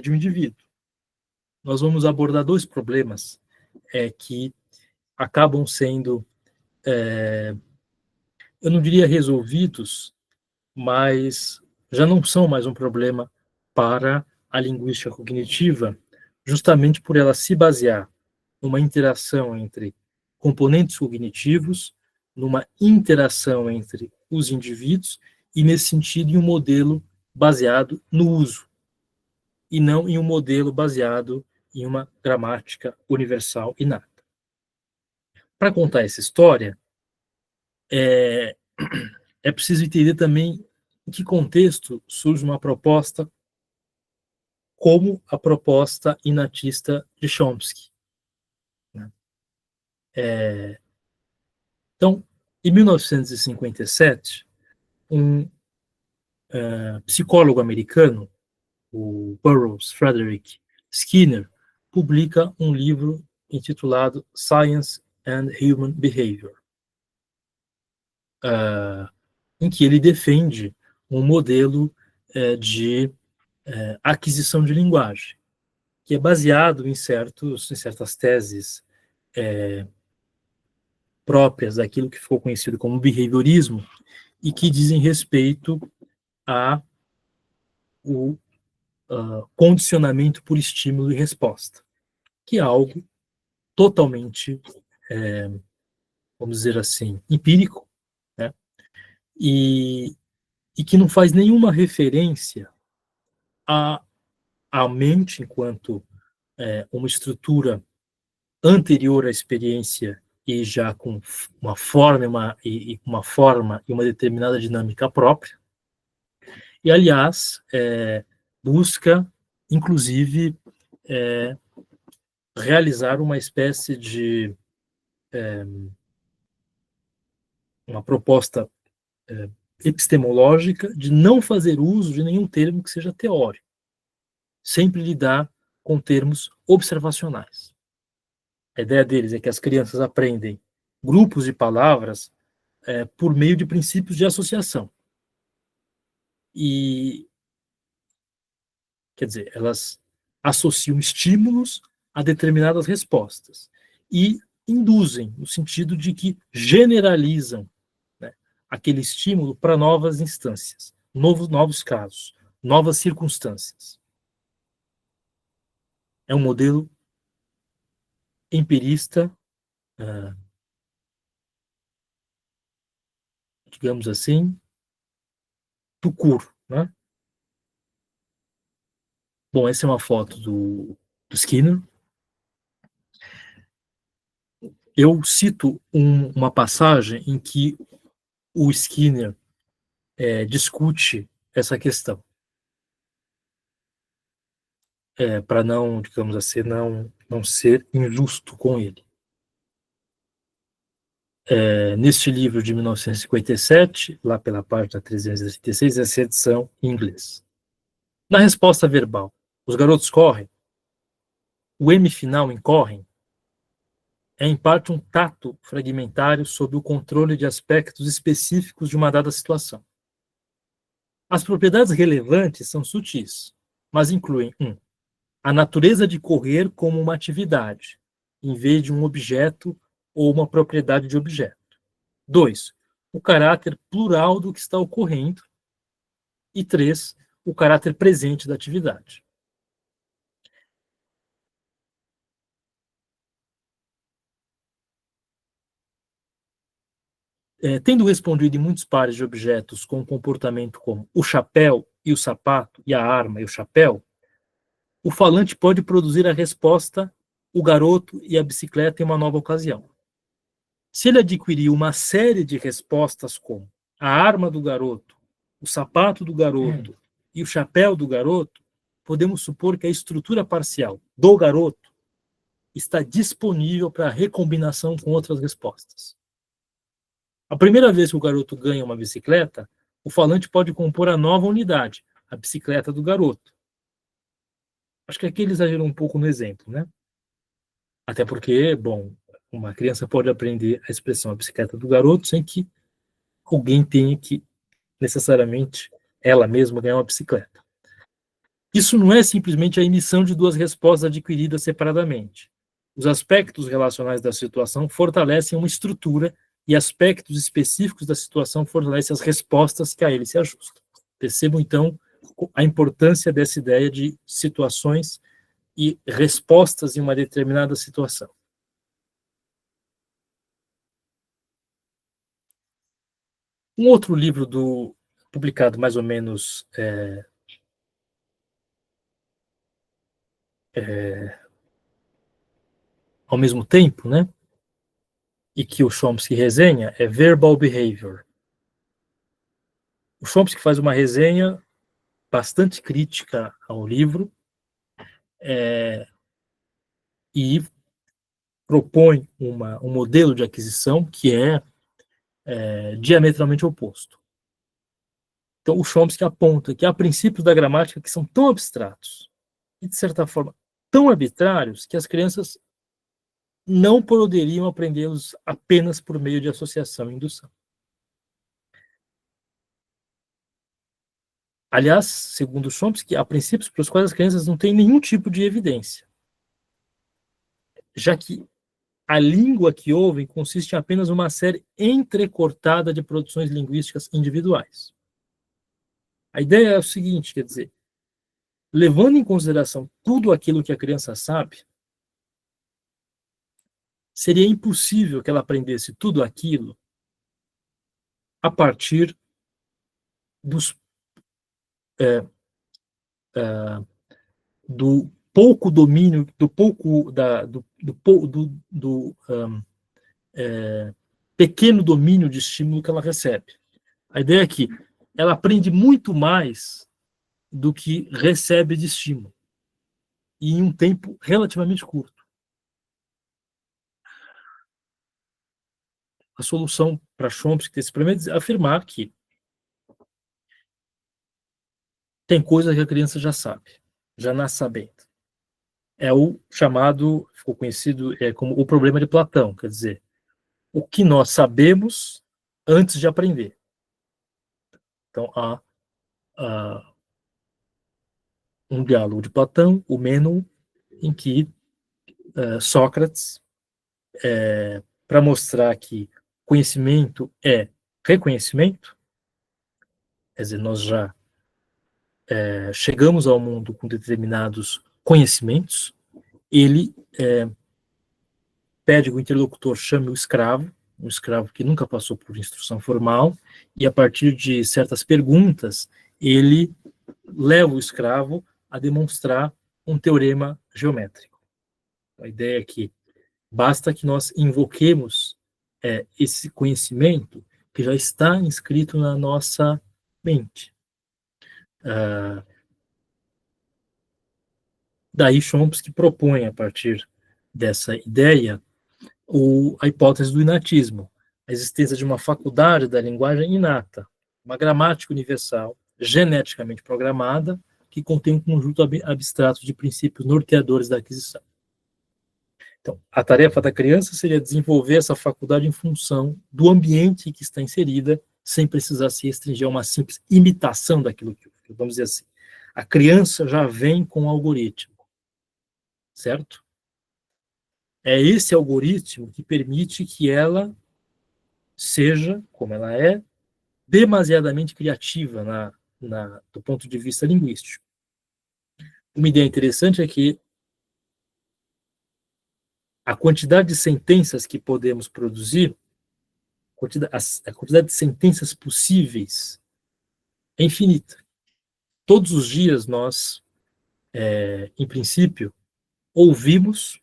de um indivíduo. Nós vamos abordar dois problemas que acabam sendo, eu não diria resolvidos, mas já não são mais um problema para a linguística cognitiva, justamente por ela se basear numa interação entre componentes cognitivos numa interação entre os indivíduos e, nesse sentido, em um modelo baseado no uso, e não em um modelo baseado em uma gramática universal inata. Para contar essa história, é preciso entender também em que contexto surge uma proposta como a proposta inatista de Chomsky. Então, em 1957, um psicólogo americano, o Burroughs Frederick Skinner, publica um livro intitulado Science and Human Behavior, em que ele defende um modelo de aquisição de linguagem, que é baseado em certas teses próprias daquilo que ficou conhecido como behaviorismo e que dizem respeito a o condicionamento por estímulo e resposta, que é algo totalmente, vamos dizer assim, empírico, né? E que não faz nenhuma referência à mente enquanto uma estrutura anterior à experiência e já com uma forma, uma forma e uma determinada dinâmica própria. E, aliás, busca, inclusive, realizar uma espécie de uma proposta epistemológica de não fazer uso de nenhum termo que seja teórico. Sempre lidar com termos observacionais. A ideia deles é que as crianças aprendem grupos de palavras por meio de princípios de associação. E, quer dizer, elas associam estímulos a determinadas respostas e induzem, no sentido de que generalizam, né, aquele estímulo para novas instâncias, novos casos, novas circunstâncias. É um modelo empirista, digamos assim, do cur, né? Bom, essa é uma foto do Skinner. Eu cito uma passagem em que o Skinner discute essa questão, para não, digamos assim, não ser injusto com ele. Neste livro de 1957, lá pela página 336, essa edição em inglês. Na resposta verbal, os garotos correm, o M final em correm é em parte um tato fragmentário sob o controle de aspectos específicos de uma dada situação. As propriedades relevantes são sutis, mas incluem a natureza de correr como uma atividade, em vez de um objeto ou uma propriedade de objeto. 2. O caráter plural do que está ocorrendo. E 3. O caráter presente da atividade. Tendo respondido em muitos pares de objetos com um comportamento como o chapéu e o sapato, e a arma e o chapéu, o falante pode produzir a resposta o garoto e a bicicleta em uma nova ocasião. Se ele adquirir uma série de respostas como a arma do garoto, o sapato do garoto e o chapéu do garoto, podemos supor que a estrutura parcial do garoto está disponível para recombinação com outras respostas. A primeira vez que o garoto ganha uma bicicleta, o falante pode compor a nova unidade, a bicicleta do garoto. Acho que aqui ele exagerou um pouco no exemplo, né? Até porque, bom, uma criança pode aprender a expressão a bicicleta do garoto sem que alguém tenha que, necessariamente, ela mesma ganhar uma bicicleta. Isso não é simplesmente a emissão de duas respostas adquiridas separadamente. Os aspectos relacionais da situação fortalecem uma estrutura e aspectos específicos da situação fortalecem as respostas que a ele se ajustam. Percebam, então, a importância dessa ideia de situações e respostas em uma determinada situação. Um outro livro publicado mais ou menos ao mesmo tempo, né, e que o Chomsky resenha, é Verbal Behavior. O Chomsky faz uma resenha bastante crítica ao livro e propõe um modelo de aquisição que é diametralmente oposto. Então, o Chomsky aponta que há princípios da gramática que são tão abstratos e, de certa forma, tão arbitrários que as crianças não poderiam aprendê-los apenas por meio de associação e indução. Aliás, segundo Chomsky, há princípios para os quais as crianças não têm nenhum tipo de evidência, já que a língua que ouvem consiste em apenas uma série entrecortada de produções linguísticas individuais. A ideia é o seguinte, quer dizer, levando em consideração tudo aquilo que a criança sabe, seria impossível que ela aprendesse tudo aquilo a partir dos, do pouco domínio, do pouco pequeno domínio de estímulo que ela recebe. A ideia é que ela aprende muito mais do que recebe de estímulo, e em um tempo relativamente curto. A solução para Chomsky desse problema é afirmar que tem coisa que a criança já sabe, já nasce sabendo. É o chamado, ficou conhecido como o problema de Platão, quer dizer, o que nós sabemos antes de aprender. Então, há um diálogo de Platão, o Mênon, em que Sócrates, para mostrar que conhecimento é reconhecimento, quer dizer, nós já chegamos ao mundo com determinados conhecimentos, ele pede que o interlocutor chame o escravo, um escravo que nunca passou por instrução formal, e a partir de certas perguntas, ele leva o escravo a demonstrar um teorema geométrico. A ideia é que basta que nós invoquemos esse conhecimento que já está inscrito na nossa mente. Daí Chomsky propõe, a partir dessa ideia, a hipótese do inatismo, a existência de uma faculdade da linguagem inata, uma gramática universal, geneticamente programada, que contém um conjunto abstrato de princípios norteadores da aquisição. Então, a tarefa da criança seria desenvolver essa faculdade em função do ambiente em que está inserida, sem precisar se restringir a uma simples imitação daquilo que, vamos dizer assim, a criança já vem com o algoritmo, certo? É esse algoritmo que permite que ela seja, como ela é, demasiadamente criativa do ponto de vista linguístico. Uma ideia interessante é que a quantidade de sentenças que podemos produzir, a quantidade de sentenças possíveis é infinita. Todos os dias nós, em princípio, ouvimos,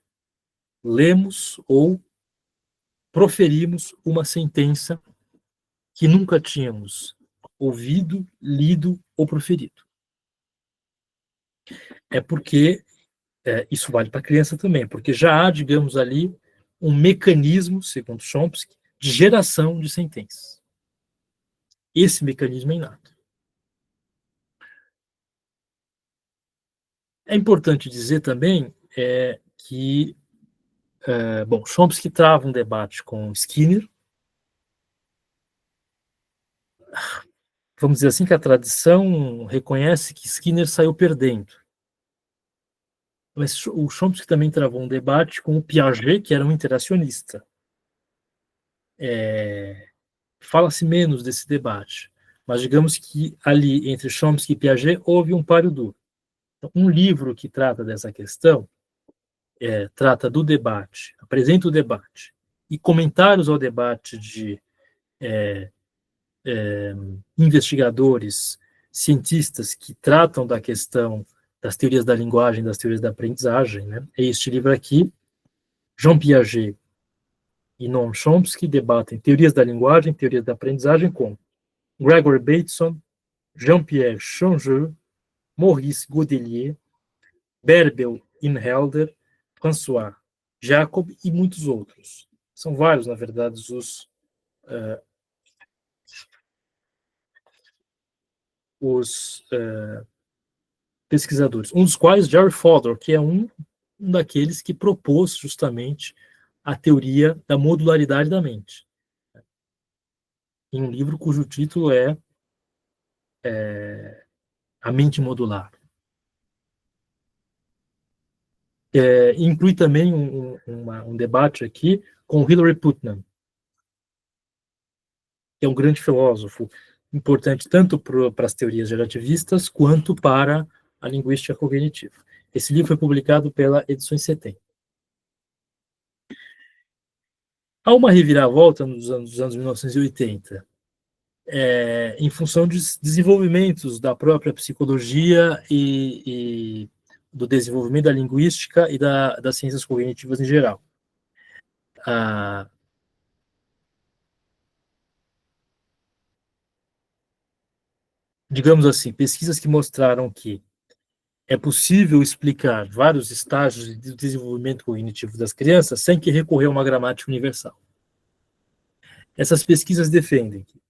lemos ou proferimos uma sentença que nunca tínhamos ouvido, lido ou proferido. É porque isso vale para a criança também, porque já há, digamos ali, um mecanismo, segundo Chomsky, de geração de sentenças. Esse mecanismo é inato. É importante dizer também que, bom, Chomsky trava um debate com Skinner. Vamos dizer assim que a tradição reconhece que Skinner saiu perdendo. Mas o Chomsky também travou um debate com o Piaget, que era um interacionista. Fala-se menos desse debate, mas digamos que ali, entre Chomsky e Piaget, houve um páreo duro. Então, um livro que trata dessa questão, trata do debate, apresenta o debate, e comentários ao debate de investigadores, cientistas que tratam da questão das teorias da linguagem, das teorias da aprendizagem, né? É este livro aqui, Jean Piaget e Noam Chomsky debatem teorias da linguagem, teorias da aprendizagem com Gregory Bateson, Jean-Pierre Changeux, Maurice Godelier, Bärbel Inhelder, François Jacob e muitos outros. São vários, na verdade, os pesquisadores. Um dos quais, Jerry Fodor, que é um daqueles que propôs justamente a teoria da modularidade da mente. Em um livro cujo título é A Mente Modular. Inclui também um debate aqui com Hilary Putnam, que é um grande filósofo, importante tanto para as teorias relativistas quanto para a linguística cognitiva. Esse livro foi publicado pela Edições 70. Há uma reviravolta nos anos 1980, em função de desenvolvimentos da própria psicologia e do desenvolvimento da linguística e das ciências cognitivas em geral. Digamos assim, pesquisas que mostraram que é possível explicar vários estágios de desenvolvimento cognitivo das crianças sem que recorrer a uma gramática universal. Essas pesquisas defendem que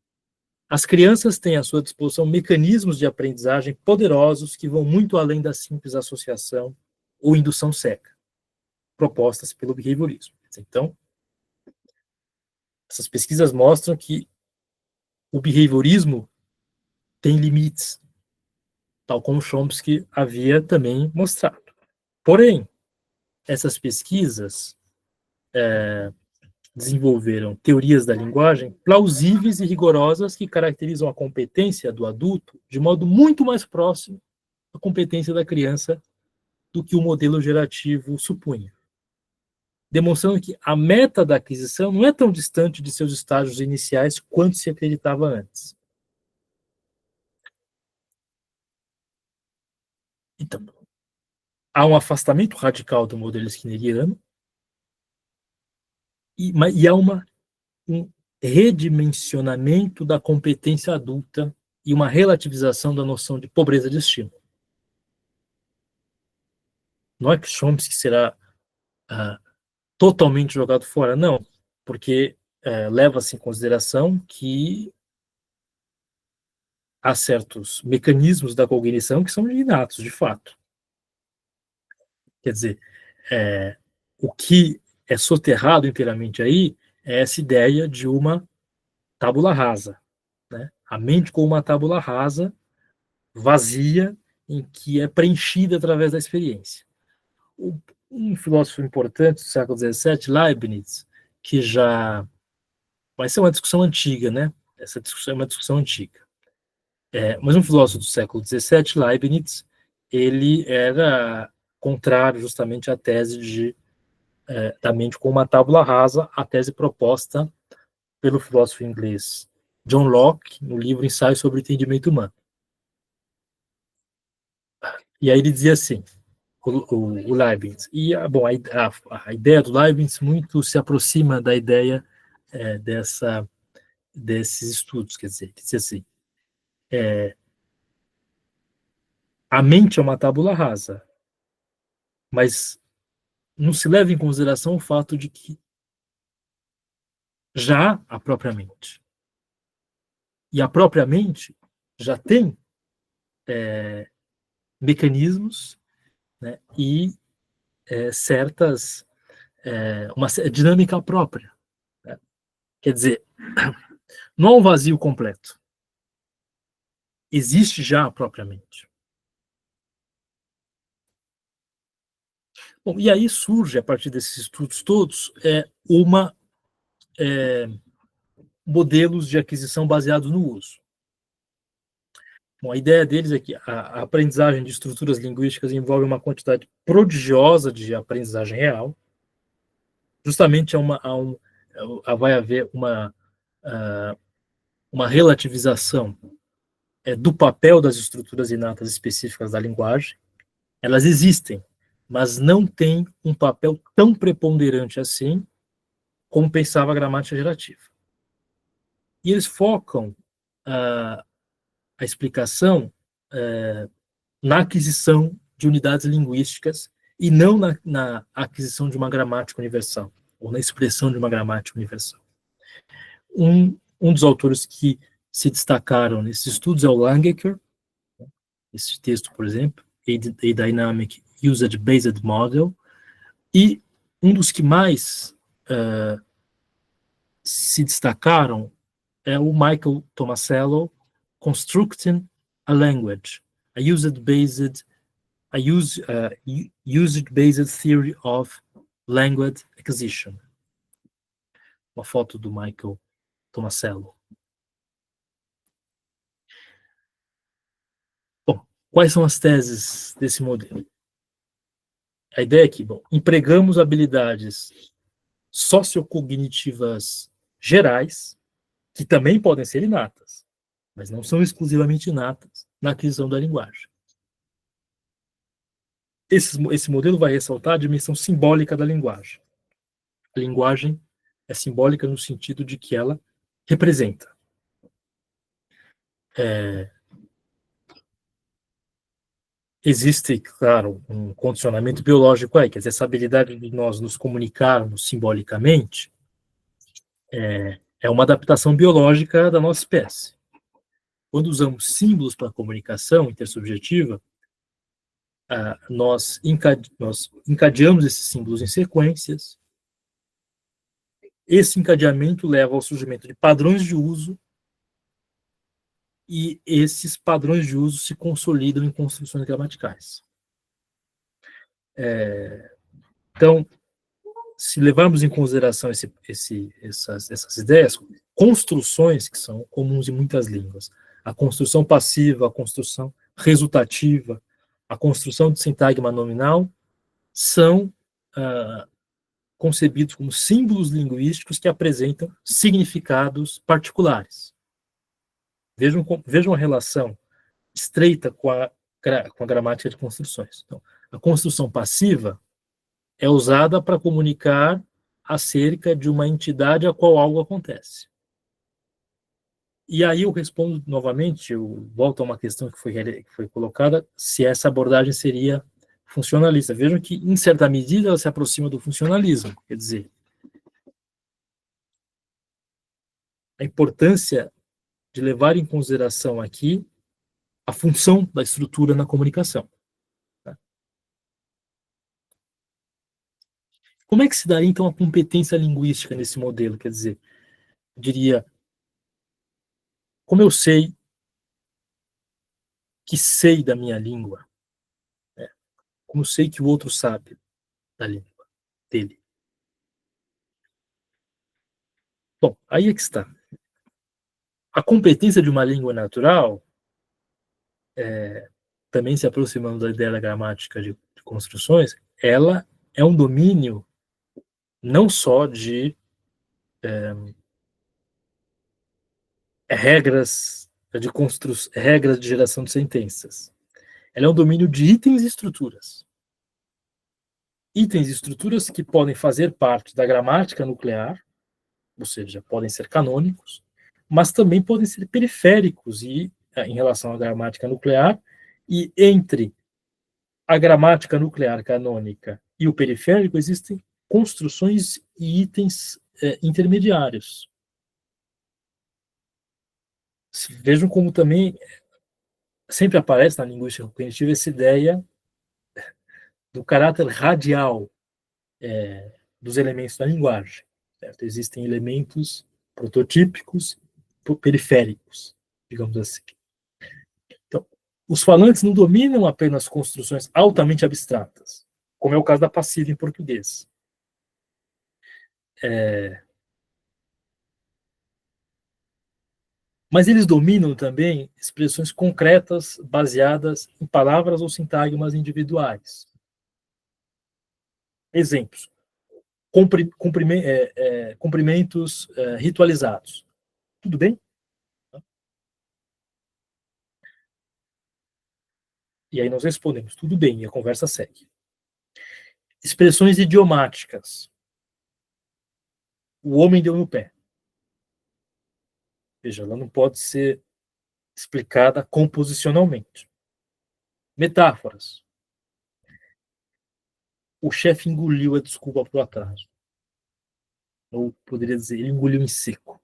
as crianças têm à sua disposição mecanismos de aprendizagem poderosos que vão muito além da simples associação ou indução seca, propostas pelo behaviorismo. Então, essas pesquisas mostram que o behaviorismo tem limites, tal como Chomsky havia também mostrado. Porém, essas pesquisas desenvolveram teorias da linguagem plausíveis e rigorosas que caracterizam a competência do adulto de modo muito mais próximo da competência da criança do que o modelo gerativo supunha, demonstrando que a meta da aquisição não é tão distante de seus estágios iniciais quanto se acreditava antes. Então, há um afastamento radical do modelo skinneriano e há um redimensionamento da competência adulta e uma relativização da noção de pobreza de estímulo. Não é que Chomsky será totalmente jogado fora, não, porque leva-se em consideração que há certos mecanismos da cognição que são inatos, de fato. Quer dizer, o que é soterrado inteiramente aí é essa ideia de uma tábula rasa, né? A mente com uma tábula rasa, vazia, em que é preenchida através da experiência. Um filósofo importante do século XVII, Leibniz, que já vai ser uma discussão antiga, né? Essa discussão é uma discussão antiga. Mas um filósofo do século XVII, Leibniz, ele era contrário justamente à tese da mente com uma tábula rasa, a tese proposta pelo filósofo inglês John Locke, no livro Ensaio sobre o Entendimento Humano. E aí ele dizia assim, o Leibniz, e bom, a ideia do Leibniz muito se aproxima da ideia desses estudos, quer dizer, ele dizia assim, a mente é uma tábula rasa, mas não se leva em consideração o fato de que já há a própria mente. E a própria mente já tem mecanismos, né, e certas uma dinâmica própria, né? Quer dizer, não há um vazio completo. Existe já a própria mente. Bom, e aí surge, a partir desses estudos todos, modelos de aquisição baseados no uso. Bom, a ideia deles é que a aprendizagem de estruturas linguísticas envolve uma quantidade prodigiosa de aprendizagem real. Justamente vai haver uma relativização do papel das estruturas inatas específicas da linguagem. Elas existem, mas não têm um papel tão preponderante assim como pensava a gramática gerativa. E eles focam a explicação na aquisição de unidades linguísticas e não na aquisição de uma gramática universal, ou na expressão de uma gramática universal. Um dos autores que se destacaram nesses estudos é o Langecker, esse texto, por exemplo, A Dynamic Usage-Based Model, e um dos que mais se destacaram é o Michael Tomasello, Constructing a Language, a Usage-Based Theory of Language Acquisition. Uma foto do Michael Tomasello. Bom, quais são as teses desse modelo? A ideia é que, empregamos habilidades sociocognitivas gerais, que também podem ser inatas, mas não são exclusivamente inatas na aquisição da linguagem. Esse modelo vai ressaltar a dimensão simbólica da linguagem. A linguagem é simbólica no sentido de que ela representa. Existe, claro, um condicionamento biológico aí, quer dizer, essa habilidade de nós nos comunicarmos simbolicamente é uma adaptação biológica da nossa espécie. Quando usamos símbolos para a comunicação intersubjetiva, nós encadeamos esses símbolos em sequências. Esse encadeamento leva ao surgimento de padrões de uso e esses padrões de uso se consolidam em construções gramaticais. Então, se levarmos em consideração essas ideias, construções que são comuns em muitas línguas, a construção passiva, a construção resultativa, a construção de sintagma nominal, são concebidos como símbolos linguísticos que apresentam significados particulares. Vejam a relação estreita com a gramática de construções. Então, a construção passiva é usada para comunicar acerca de uma entidade a qual algo acontece. E aí eu respondo novamente, eu volto a uma questão que foi colocada, se essa abordagem seria funcionalista. Vejam que, em certa medida, ela se aproxima do funcionalismo. Quer dizer, a importância de levar em consideração aqui a função da estrutura na comunicação. Tá? Como é que se daria, então, a competência linguística nesse modelo? Quer dizer, eu diria, como eu sei que sei da minha língua? Como eu sei que o outro sabe da língua dele? Bom, aí é que está. A competência de uma língua natural, também se aproximando da ideia da gramática de construções, ela é um domínio não só de regras de geração de sentenças. Ela é um domínio de itens e estruturas. Itens e estruturas que podem fazer parte da gramática nuclear, ou seja, podem ser canônicos, mas também podem ser periféricos em relação à gramática nuclear, e entre a gramática nuclear canônica e o periférico existem construções e itens intermediários. Vejam como também sempre aparece na linguística cognitiva essa ideia do caráter radial dos elementos da linguagem. Certo? Existem elementos prototípicos periféricos, digamos assim. Então, os falantes não dominam apenas construções altamente abstratas, como é o caso da passiva em português. Mas eles dominam também expressões concretas baseadas em palavras ou sintagmas individuais. Exemplos. Cumprimentos ritualizados. Tudo bem? E aí nós respondemos, tudo bem, e a conversa segue. Expressões idiomáticas. O homem deu no pé. Veja, ela não pode ser explicada composicionalmente. Metáforas. O chefe engoliu a desculpa para o atraso. Ou poderia dizer, ele engoliu em seco.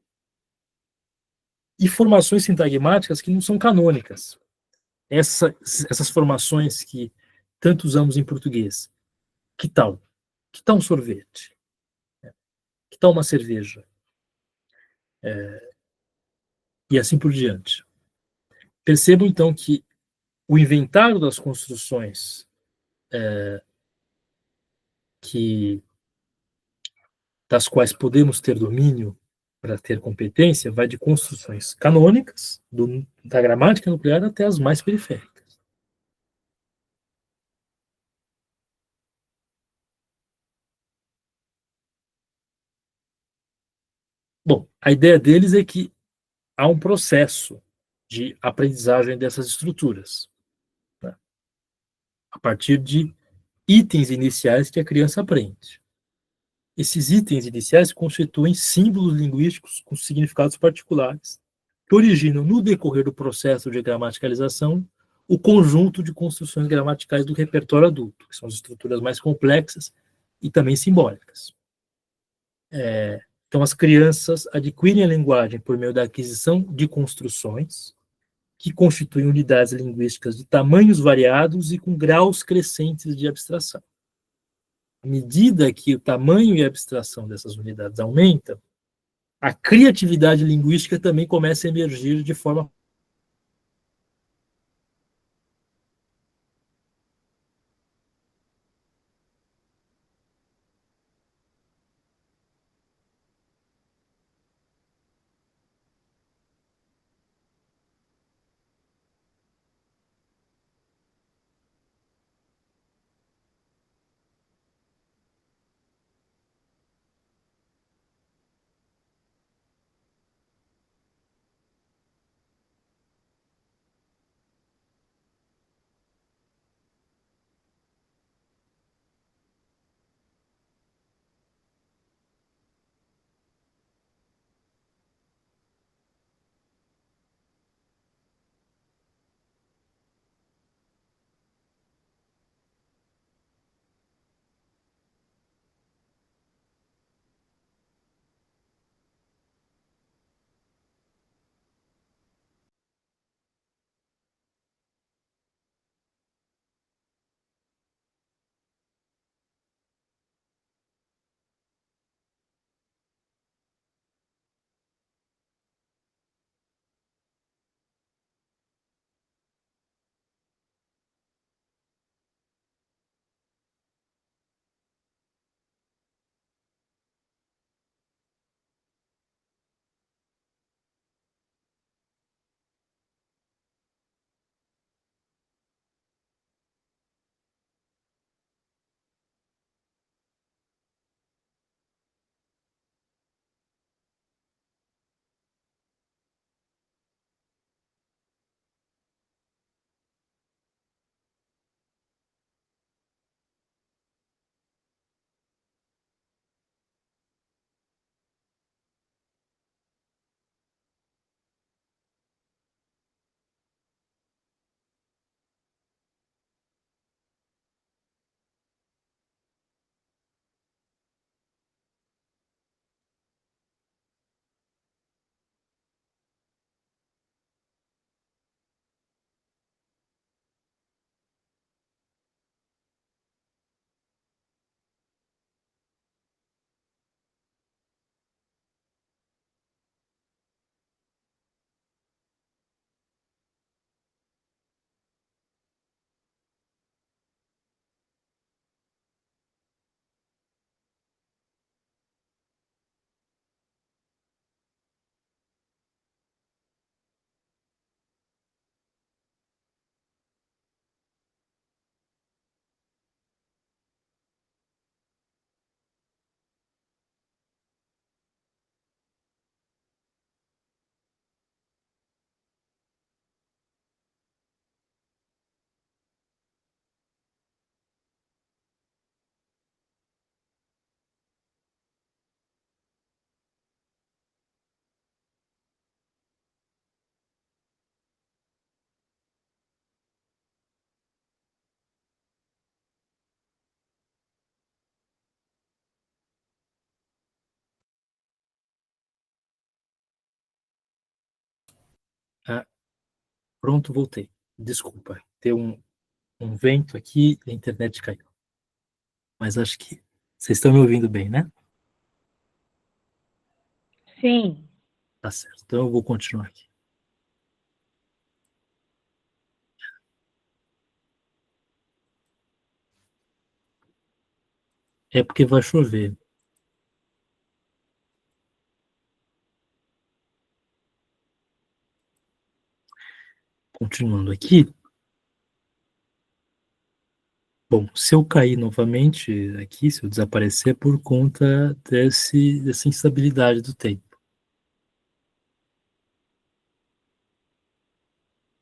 E formações sintagmáticas que não são canônicas. Essas formações que tanto usamos em português. Que tal? Que tal um sorvete? Que tal uma cerveja? E assim por diante. Percebam, então, que o inventário das construções que das quais podemos ter domínio para ter competência vai de construções canônicas, da gramática nuclear até as mais periféricas. Bom, a ideia deles é que há um processo de aprendizagem dessas estruturas, né? A partir de itens iniciais que a criança aprende. Esses itens iniciais constituem símbolos linguísticos com significados particulares, que originam, no decorrer do processo de gramaticalização, o conjunto de construções gramaticais do repertório adulto, que são as estruturas mais complexas e também simbólicas. Então, as crianças adquirem a linguagem por meio da aquisição de construções, que constituem unidades linguísticas de tamanhos variados e com graus crescentes de abstração. À medida que o tamanho e a abstração dessas unidades aumenta, a criatividade linguística também começa a emergir de forma. Ah, pronto, voltei. Desculpa, tem um vento aqui e a internet caiu. Mas acho que vocês estão me ouvindo bem, né? Sim. Tá certo. Então eu vou continuar aqui. É porque vai chover. Continuando aqui. Bom, se eu cair novamente aqui, se eu desaparecer, é por conta dessa instabilidade do tempo.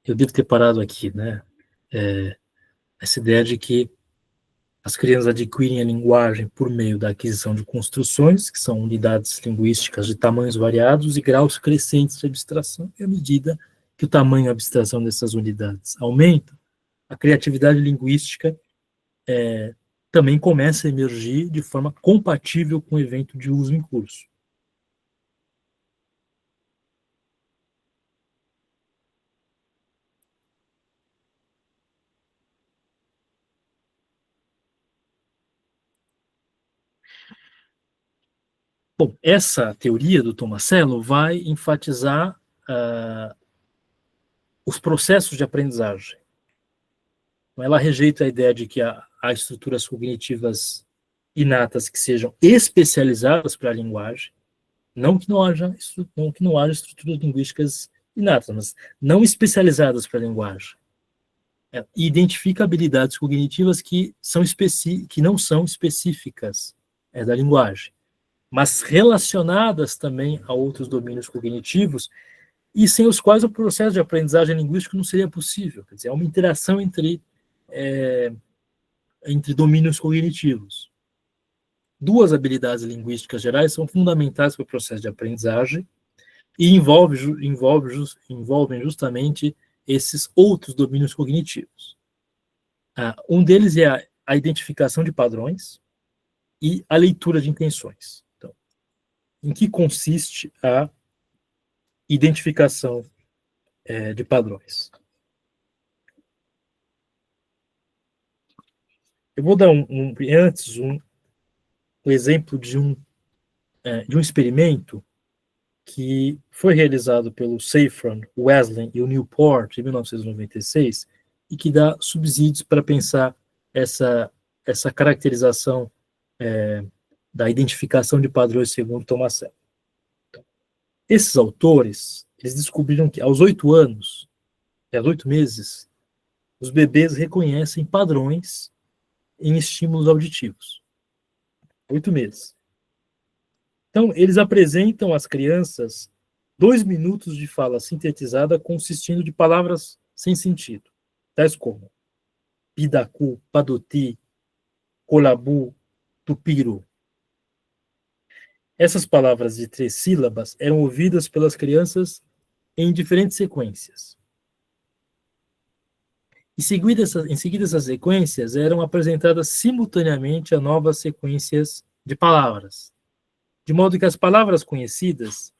Eu devo ter parado aqui, né? Essa ideia de que as crianças adquirem a linguagem por meio da aquisição de construções, que são unidades linguísticas de tamanhos variados e graus crescentes de abstração, e à medida que o tamanho e a abstração dessas unidades aumenta, a criatividade linguística também começa a emergir de forma compatível com o evento de uso em curso. Bom, essa teoria do Tomasello vai enfatizar os processos de aprendizagem. Ela rejeita a ideia de que há estruturas cognitivas inatas que sejam especializadas para a linguagem, não que não haja estruturas linguísticas inatas, mas não especializadas para a linguagem. E identifica habilidades cognitivas que não são específicas da linguagem, mas relacionadas também a outros domínios cognitivos e sem os quais o processo de aprendizagem linguística não seria possível. Quer dizer, é uma interação entre domínios cognitivos. Duas habilidades linguísticas gerais são fundamentais para o processo de aprendizagem e envolvem justamente esses outros domínios cognitivos. Um deles é a identificação de padrões e a leitura de intenções. Então, em que consiste a identificação de padrões? Eu vou dar antes um exemplo de um experimento que foi realizado pelo Safran, Wesleyan e o Newport em 1996 e que dá subsídios para pensar essa caracterização da identificação de padrões segundo Tomasello. Então, esses autores eles descobriram que aos 8 anos, aos 8 meses, os bebês reconhecem padrões em estímulos auditivos. 8 meses. Então, eles apresentam às crianças 2 minutos de fala sintetizada consistindo de palavras sem sentido, tais como pidacu, padoti, colabu, tupiro. Essas palavras de 3 sílabas eram ouvidas pelas crianças em diferentes sequências. Em seguida, essas sequências eram apresentadas simultaneamente a novas sequências de palavras, de modo que as palavras conhecidas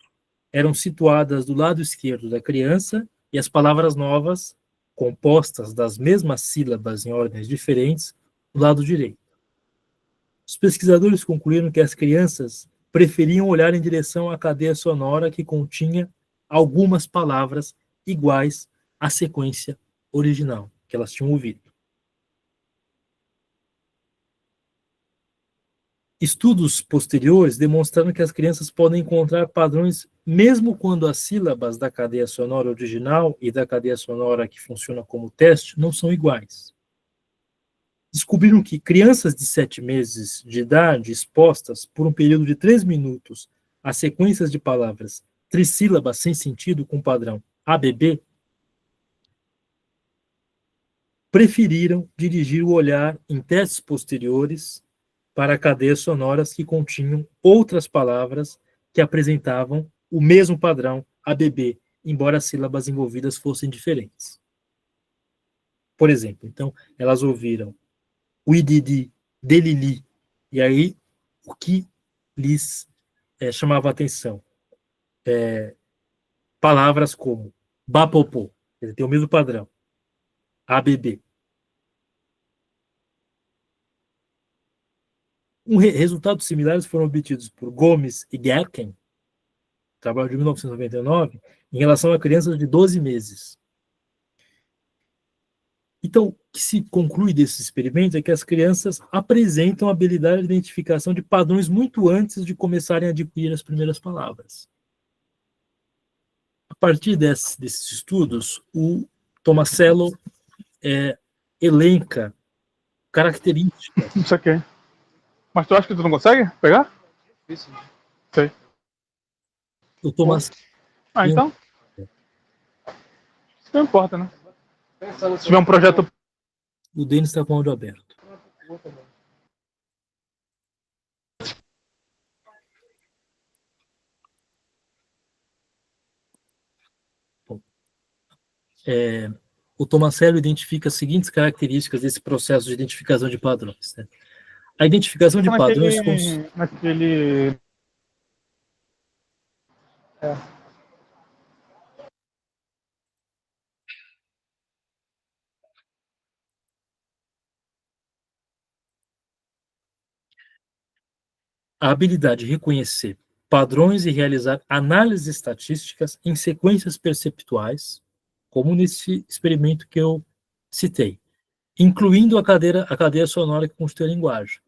eram situadas do lado esquerdo da criança e as palavras novas, compostas das mesmas sílabas em ordens diferentes, do lado direito. Os pesquisadores concluíram que as crianças preferiam olhar em direção à cadeia sonora que continha algumas palavras iguais à sequência original que elas tinham ouvido. Estudos posteriores demonstraram que as crianças podem encontrar padrões mesmo quando as sílabas da cadeia sonora original e da cadeia sonora que funciona como teste não são iguais. Descobriram que crianças de 7 meses de idade expostas por um período de 3 minutos a sequências de palavras trissílabas sem sentido com padrão ABB preferiram dirigir o olhar em testes posteriores para cadeias sonoras que continham outras palavras que apresentavam o mesmo padrão ABB, embora as sílabas envolvidas fossem diferentes. Por exemplo, então, elas ouviram uididi, delili, e aí o que lhes chamava a atenção? Palavras como Bapopô, ele tem o mesmo padrão. ABB. Resultados similares foram obtidos por Gomes e Gerken, trabalho de 1999, em relação a crianças de 12 meses. Então, o que se conclui desses experimentos é que as crianças apresentam habilidade de identificação de padrões muito antes de começarem a adquirir as primeiras palavras. A partir desses estudos, o Tomasello elenca características. Isso aqui. Mas tu acha que tu não consegue pegar? Isso. Sei. O Tomasello. Então? Isso não importa, né? Pensando Se tiver um projeto. O Denis está com o áudio aberto. Bom, o Tomasello identifica as seguintes características desse processo de identificação de padrões. Né? A identificação de padrões... Naquele... A habilidade de reconhecer padrões e realizar análises estatísticas em sequências perceptuais, como nesse experimento que eu citei, incluindo a cadeia sonora que constitui a linguagem.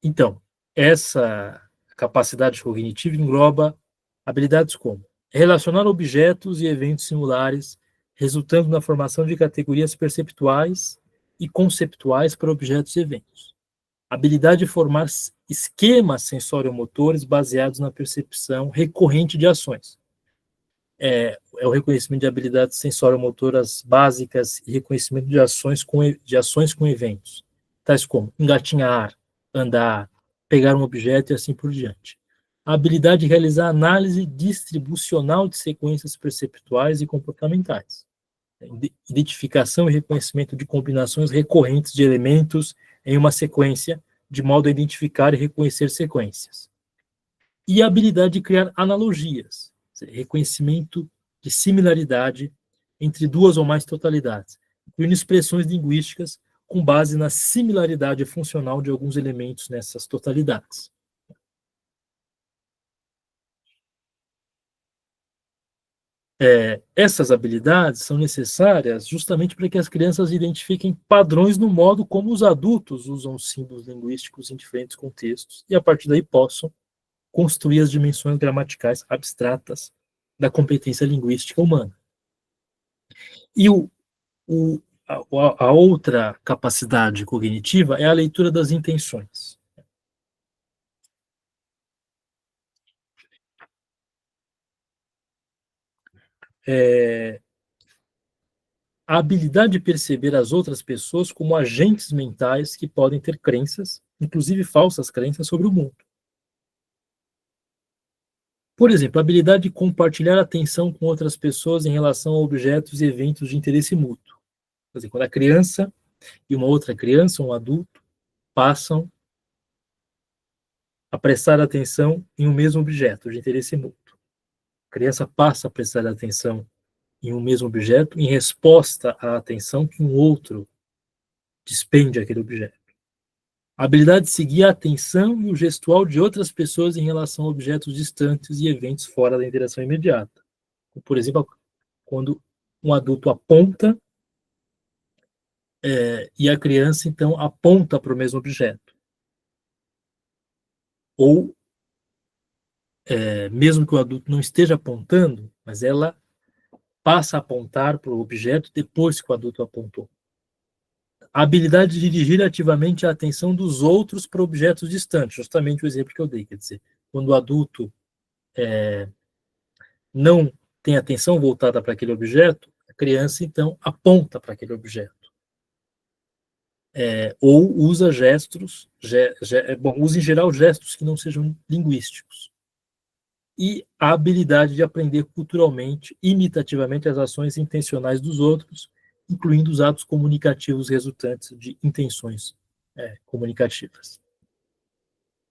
Então, essa capacidade cognitiva engloba habilidades como relacionar objetos e eventos singulares, resultando na formação de categorias perceptuais e conceptuais para objetos e eventos. Habilidade de formar esquemas sensoriomotores baseados na percepção recorrente de ações. É o reconhecimento de habilidades sensoriomotoras básicas e reconhecimento de ações com eventos, tais como engatinhar, andar, pegar um objeto e assim por diante. A habilidade de realizar análise distribucional de sequências perceptuais e comportamentais. Identificação e reconhecimento de combinações recorrentes de elementos em uma sequência, de modo a identificar e reconhecer sequências. E a habilidade de criar analogias, reconhecimento de similaridade entre duas ou mais totalidades, incluindo expressões linguísticas com base na similaridade funcional de alguns elementos nessas totalidades. Essas habilidades são necessárias justamente para que as crianças identifiquem padrões no modo como os adultos usam símbolos linguísticos em diferentes contextos e, a partir daí, possam construir as dimensões gramaticais abstratas da competência linguística humana. E a outra capacidade cognitiva é a leitura das intenções. A habilidade de perceber as outras pessoas como agentes mentais que podem ter crenças, inclusive falsas crenças, sobre o mundo. Por exemplo, a habilidade de compartilhar atenção com outras pessoas em relação a objetos e eventos de interesse mútuo. Por exemplo, quando a criança e uma outra criança, um adulto, passam a prestar atenção em um mesmo objeto de interesse mútuo. A criança passa a prestar atenção em um mesmo objeto em resposta à atenção que um outro despende àquele objeto. A habilidade de seguir a atenção e o gestual de outras pessoas em relação a objetos distantes e eventos fora da interação imediata. Por exemplo, quando um adulto aponta e a criança, então, aponta para o mesmo objeto. Ou, mesmo que o adulto não esteja apontando, mas ela passa a apontar para o objeto depois que o adulto apontou. A habilidade de dirigir ativamente a atenção dos outros para objetos distantes, justamente o exemplo que eu dei, quer dizer, quando o adulto não tem atenção voltada para aquele objeto, a criança, então, aponta para aquele objeto. Ou usa gestos, usa em geral gestos que não sejam linguísticos. E a habilidade de aprender culturalmente, imitativamente, as ações intencionais dos outros, incluindo os atos comunicativos resultantes de intenções comunicativas.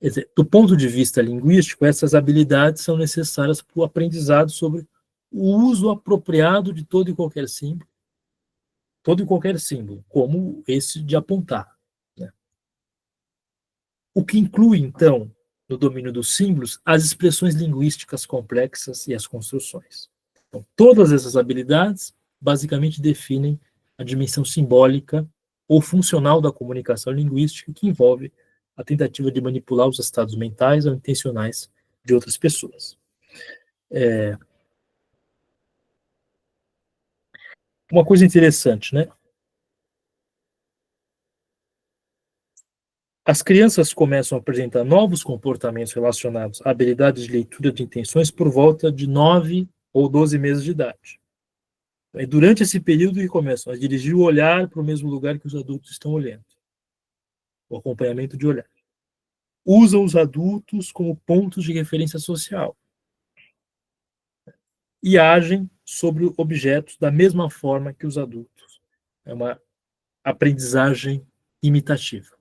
Quer dizer, do ponto de vista linguístico, essas habilidades são necessárias para o aprendizado sobre o uso apropriado de todo e qualquer símbolo, como esse de apontar, né? O que inclui, então, no domínio dos símbolos, as expressões linguísticas complexas e as construções. Então, todas essas habilidades basicamente definem a dimensão simbólica ou funcional da comunicação linguística, que envolve a tentativa de manipular os estados mentais ou intencionais de outras pessoas. Uma coisa interessante, né? As crianças começam a apresentar novos comportamentos relacionados à habilidade de leitura de intenções por volta de 9 ou 12 meses de idade. É durante esse período que começam a dirigir o olhar para o mesmo lugar que os adultos estão olhando. O acompanhamento de olhar. Usam os adultos como pontos de referência social. E agem sobre objetos da mesma forma que os adultos. É uma aprendizagem imitativa.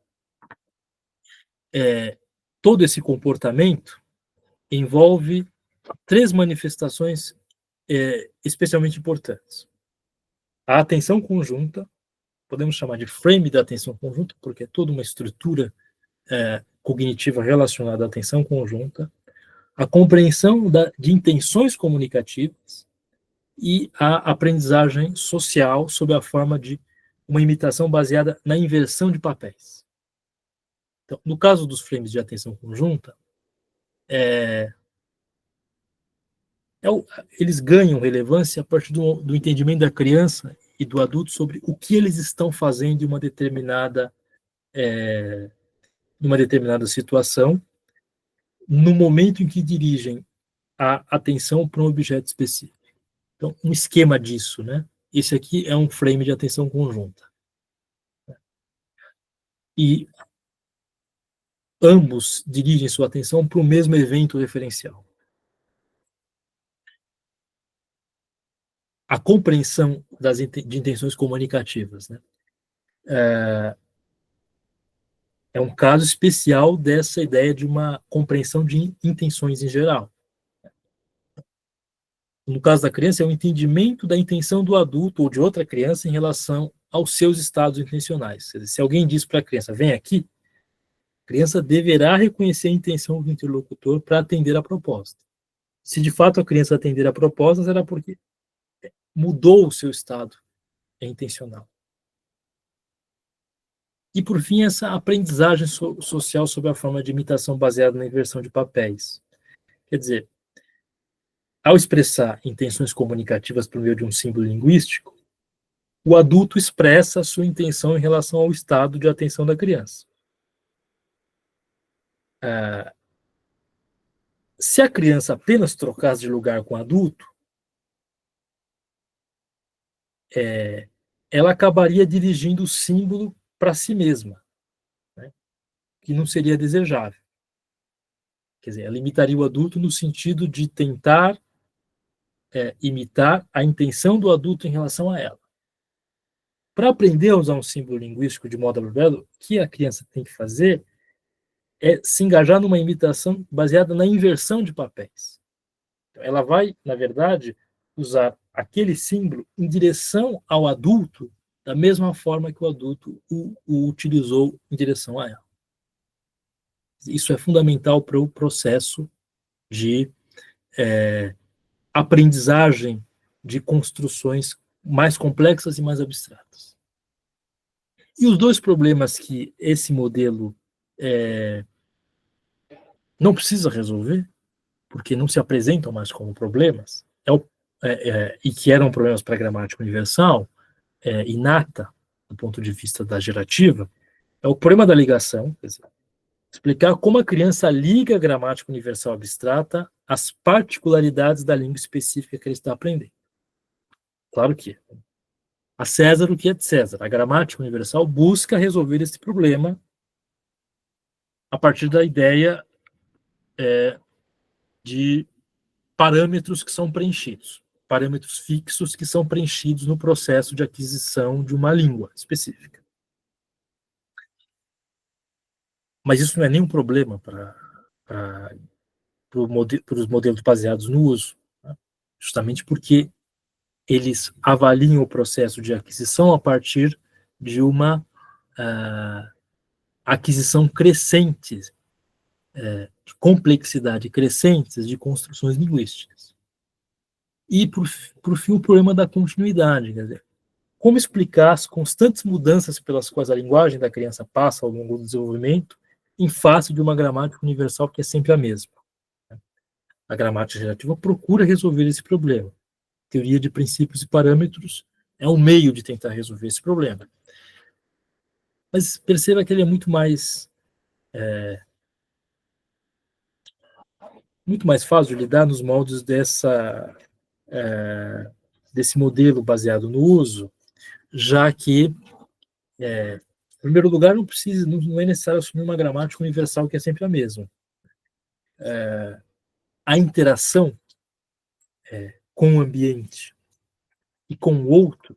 Todo esse comportamento envolve 3 manifestações especialmente importantes. A atenção conjunta, podemos chamar de frame da atenção conjunta, porque é toda uma estrutura cognitiva relacionada à atenção conjunta, a compreensão de intenções comunicativas e a aprendizagem social sob a forma de uma imitação baseada na inversão de papéis. Então, no caso dos frames de atenção conjunta, eles ganham relevância a partir do entendimento da criança e do adulto sobre o que eles estão fazendo em uma determinada situação, no momento em que dirigem a atenção para um objeto específico. Então, um esquema disso, né? Esse aqui é um frame de atenção conjunta. E ambos dirigem sua atenção para o mesmo evento referencial. A compreensão de intenções comunicativas, né? É um caso especial dessa ideia de uma compreensão de intenções em geral. No caso da criança, é o entendimento da intenção do adulto ou de outra criança em relação aos seus estados intencionais. Quer dizer, se alguém diz para a criança, vem aqui, a criança deverá reconhecer a intenção do interlocutor para atender a proposta. Se de fato a criança atender a proposta, será porque mudou o seu estado intencional. E, por fim, essa aprendizagem social sob a forma de imitação baseada na inversão de papéis. Quer dizer, ao expressar intenções comunicativas por meio de um símbolo linguístico, o adulto expressa a sua intenção em relação ao estado de atenção da criança. Se a criança apenas trocasse de lugar com o adulto, ela acabaria dirigindo o símbolo para si mesma, né? Que não seria desejável. Quer dizer, ela imitaria o adulto no sentido de tentar imitar a intenção do adulto em relação a ela. Para aprender a usar um símbolo linguístico de modo apropriado, o que a criança tem que fazer é se engajar numa imitação baseada na inversão de papéis. Então, ela vai, na verdade, usar aquele símbolo em direção ao adulto da mesma forma que o adulto o utilizou em direção a ela. Isso é fundamental para o processo de aprendizagem de construções mais complexas e mais abstratas. E os 2 problemas que esse modelo não precisa resolver, porque não se apresentam mais como problemas, e que eram problemas para a gramática universal, inata, do ponto de vista da gerativa, é o problema da ligação, quer dizer, explicar como a criança liga a gramática universal abstrata às particularidades da língua específica que ele está aprendendo. Claro que a César o que é de César. A gramática universal busca resolver esse problema a partir da ideia de parâmetros que são preenchidos, parâmetros fixos que são preenchidos no processo de aquisição de uma língua específica. Mas isso não é nenhum problema para os modelos baseados no uso, né? Justamente porque eles avaliam o processo de aquisição a partir de uma aquisição crescente, de complexidade crescente de construções linguísticas. E, por fim, o problema da continuidade. Quer dizer, como explicar as constantes mudanças pelas quais a linguagem da criança passa ao longo do desenvolvimento em face de uma gramática universal que é sempre a mesma? A gramática gerativa procura resolver esse problema. Teoria de princípios e parâmetros é um meio de tentar resolver esse problema. Mas perceba que ele é muito mais fácil de lidar nos moldes desse modelo baseado no uso, já que, em primeiro lugar, não é necessário assumir uma gramática universal que é sempre a mesma. A interação com o ambiente e com o outro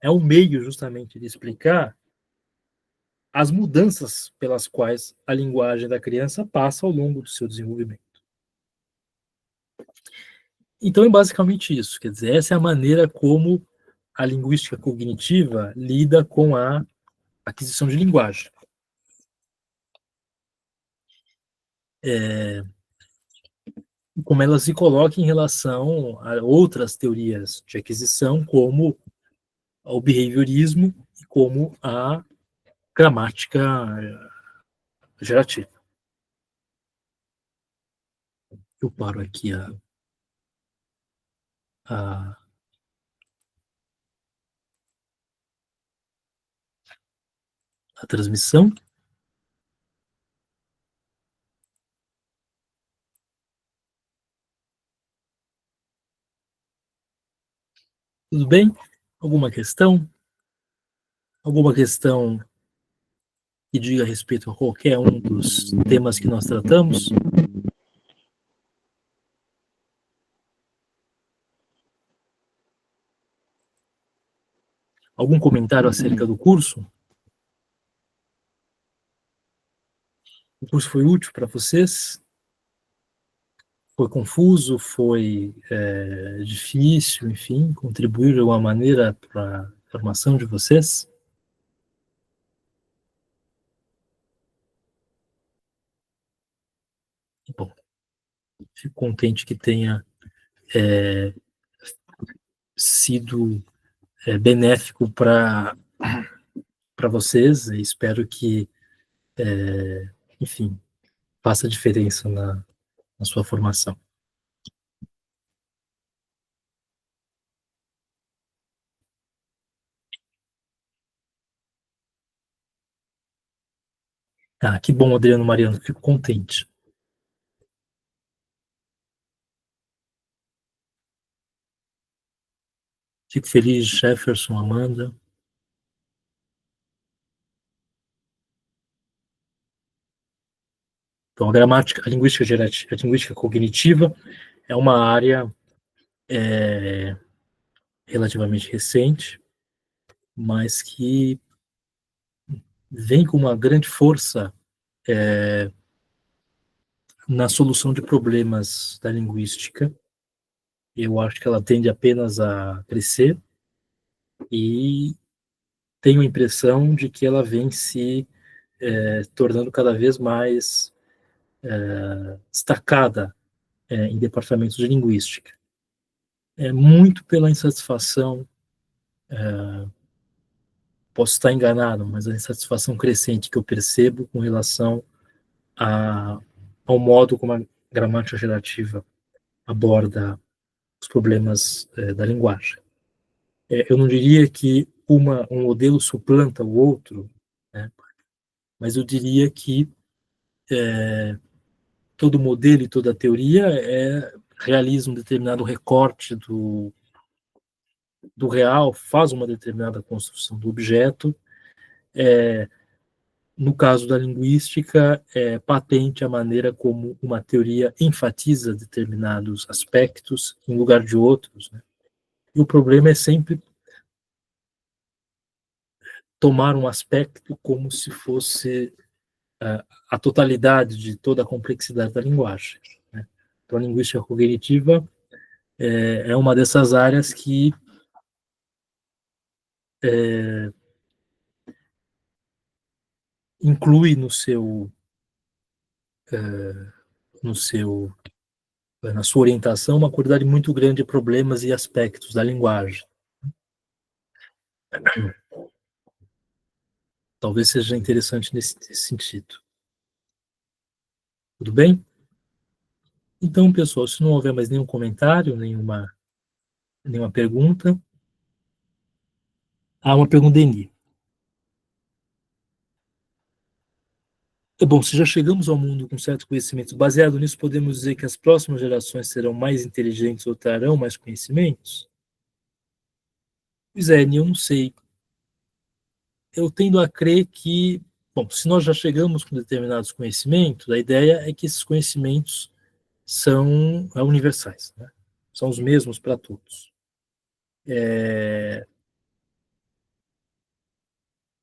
é um meio justamente de explicar as mudanças pelas quais a linguagem da criança passa ao longo do seu desenvolvimento. Então é basicamente isso, quer dizer, essa é a maneira como a linguística cognitiva lida com a aquisição de linguagem. Como ela se coloca em relação a outras teorias de aquisição, como o behaviorismo e como a gramática gerativa. Eu paro aqui a transmissão. Tudo bem? Alguma questão? Alguma questão que diga respeito a qualquer um dos temas que nós tratamos? Algum comentário acerca do curso? O curso foi útil para vocês? Foi confuso? Foi difícil? Enfim, contribuiu de alguma maneira para a formação de vocês? Bom, fico contente que tenha sido benéfico para vocês. E espero que, enfim, faça diferença na sua formação. Ah, que bom, Adriano Mariano, fico contente. Fico feliz, Jefferson, Amanda. Então, a gramática, a linguística gerativa, a linguística cognitiva é uma área relativamente recente, mas que vem com uma grande força na solução de problemas da linguística. Eu acho que ela tende apenas a crescer e tenho a impressão de que ela vem se tornando cada vez mais destacada em departamentos de linguística. Muito pela insatisfação, posso estar enganado, mas a insatisfação crescente que eu percebo com relação ao modo como a gramática gerativa aborda os problemas da linguagem. Eu não diria que um modelo suplanta o outro, né? Mas eu diria que todo modelo e toda teoria realiza um determinado recorte do real, faz uma determinada construção do objeto. No caso da linguística, é patente a maneira como uma teoria enfatiza determinados aspectos em lugar de outros, né? E o problema é sempre tomar um aspecto como se fosse a totalidade de toda a complexidade da linguagem, né? Então, a linguística cognitiva é uma dessas áreas que inclui no seu, na sua orientação uma quantidade muito grande de problemas e aspectos da linguagem. Talvez seja interessante nesse sentido. Tudo bem? Então, pessoal, se não houver mais nenhum comentário, nenhuma pergunta. Uma pergunta de Eni. Bom, se já chegamos ao mundo com certos conhecimentos, baseado nisso, podemos dizer que as próximas gerações serão mais inteligentes ou trarão mais conhecimentos? Pois é, eu não sei. Eu tendo a crer que, bom, se nós já chegamos com determinados conhecimentos, a ideia é que esses conhecimentos são universais, né? São os mesmos para todos.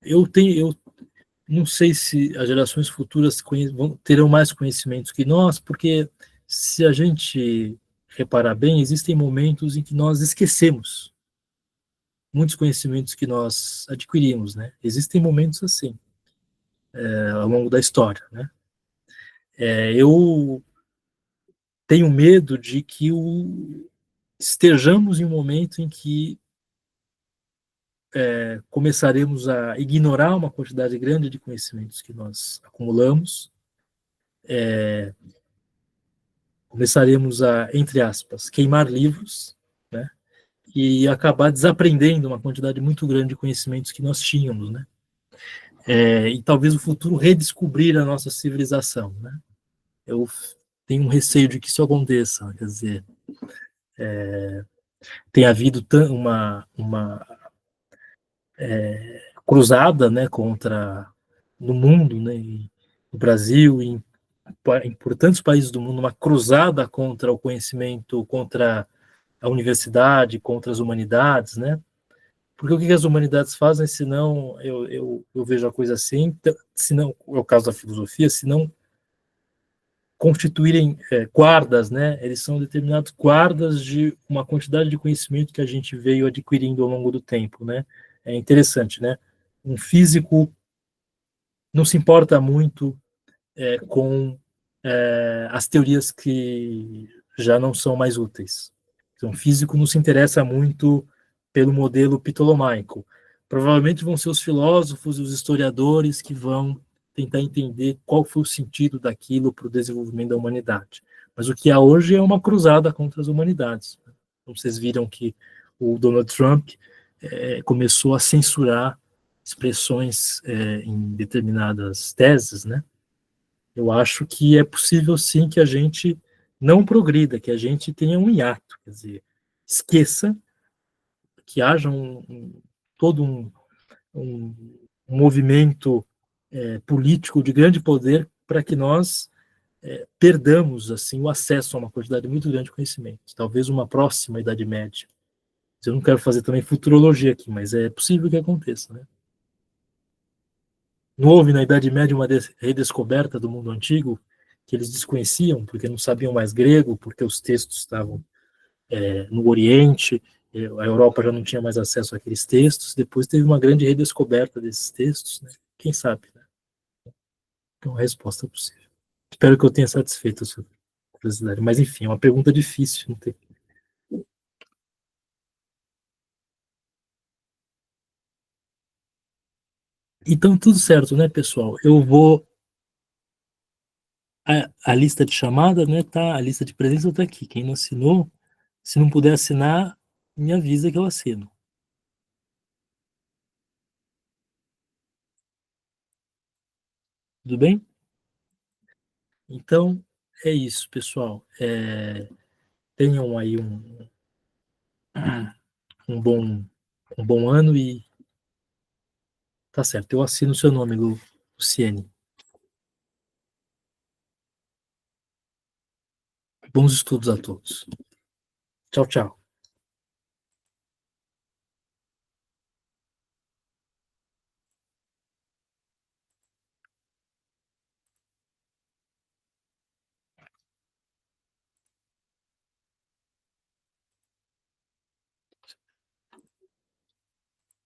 Eu não sei se as gerações futuras terão mais conhecimentos que nós, porque se a gente reparar bem, existem momentos em que nós esquecemos muitos conhecimentos que nós adquirimos, né? Existem momentos assim, ao longo da história, né? Eu tenho medo de que estejamos em um momento em que começaremos a ignorar uma quantidade grande de conhecimentos que nós acumulamos, começaremos a, entre aspas, queimar livros, né? E acabar desaprendendo uma quantidade muito grande de conhecimentos que nós tínhamos, né? E talvez o futuro redescobrir a nossa civilização, né? Eu tenho um receio de que isso aconteça, quer dizer, tem havido uma cruzada, né, contra no mundo, né, no Brasil, em por tantos países do mundo, uma cruzada contra o conhecimento, contra a universidade, contra as humanidades, né? Porque o que as humanidades fazem, se não, eu vejo a coisa assim, se não, é o caso da filosofia, se não constituírem guardas, né? Eles são determinados guardas de uma quantidade de conhecimento que a gente veio adquirindo ao longo do tempo, né? É interessante, né? Um físico não se importa muito com as teorias que já não são mais úteis. Então, físico não se interessa muito pelo modelo ptolomaico. Provavelmente vão ser os filósofos e os historiadores que vão tentar entender qual foi o sentido daquilo para o desenvolvimento da humanidade. Mas o que há hoje é uma cruzada contra as humanidades. Então, vocês viram que o Donald Trump começou a censurar expressões em determinadas teses, né? Eu acho que é possível sim que a gente não progrida, que a gente tenha um hiato, quer dizer, esqueça que haja todo um movimento político de grande poder para que nós perdamos assim o acesso a uma quantidade muito grande de conhecimento. Talvez uma próxima Idade Média. Eu não quero fazer também futurologia aqui, mas é possível que aconteça, né? Não houve na Idade Média uma redescoberta do mundo antigo que eles desconheciam, porque não sabiam mais grego, porque os textos estavam no Oriente, a Europa já não tinha mais acesso àqueles textos, depois teve uma grande redescoberta desses textos, né? Quem sabe, né? Então, a resposta é possível. Espero que eu tenha satisfeito a sua curiosidade, mas enfim, é uma pergunta difícil, não tem. Então, tudo certo, né, pessoal? Eu vou. A lista de chamada, né, tá? A lista de presença está aqui. Quem não assinou, se não puder assinar, me avisa que eu assino. Tudo bem? Então, é isso, pessoal. Tenham aí um bom, um bom ano e tá certo. Eu assino o seu nome, Luciene. Bons estudos a todos. Tchau, tchau.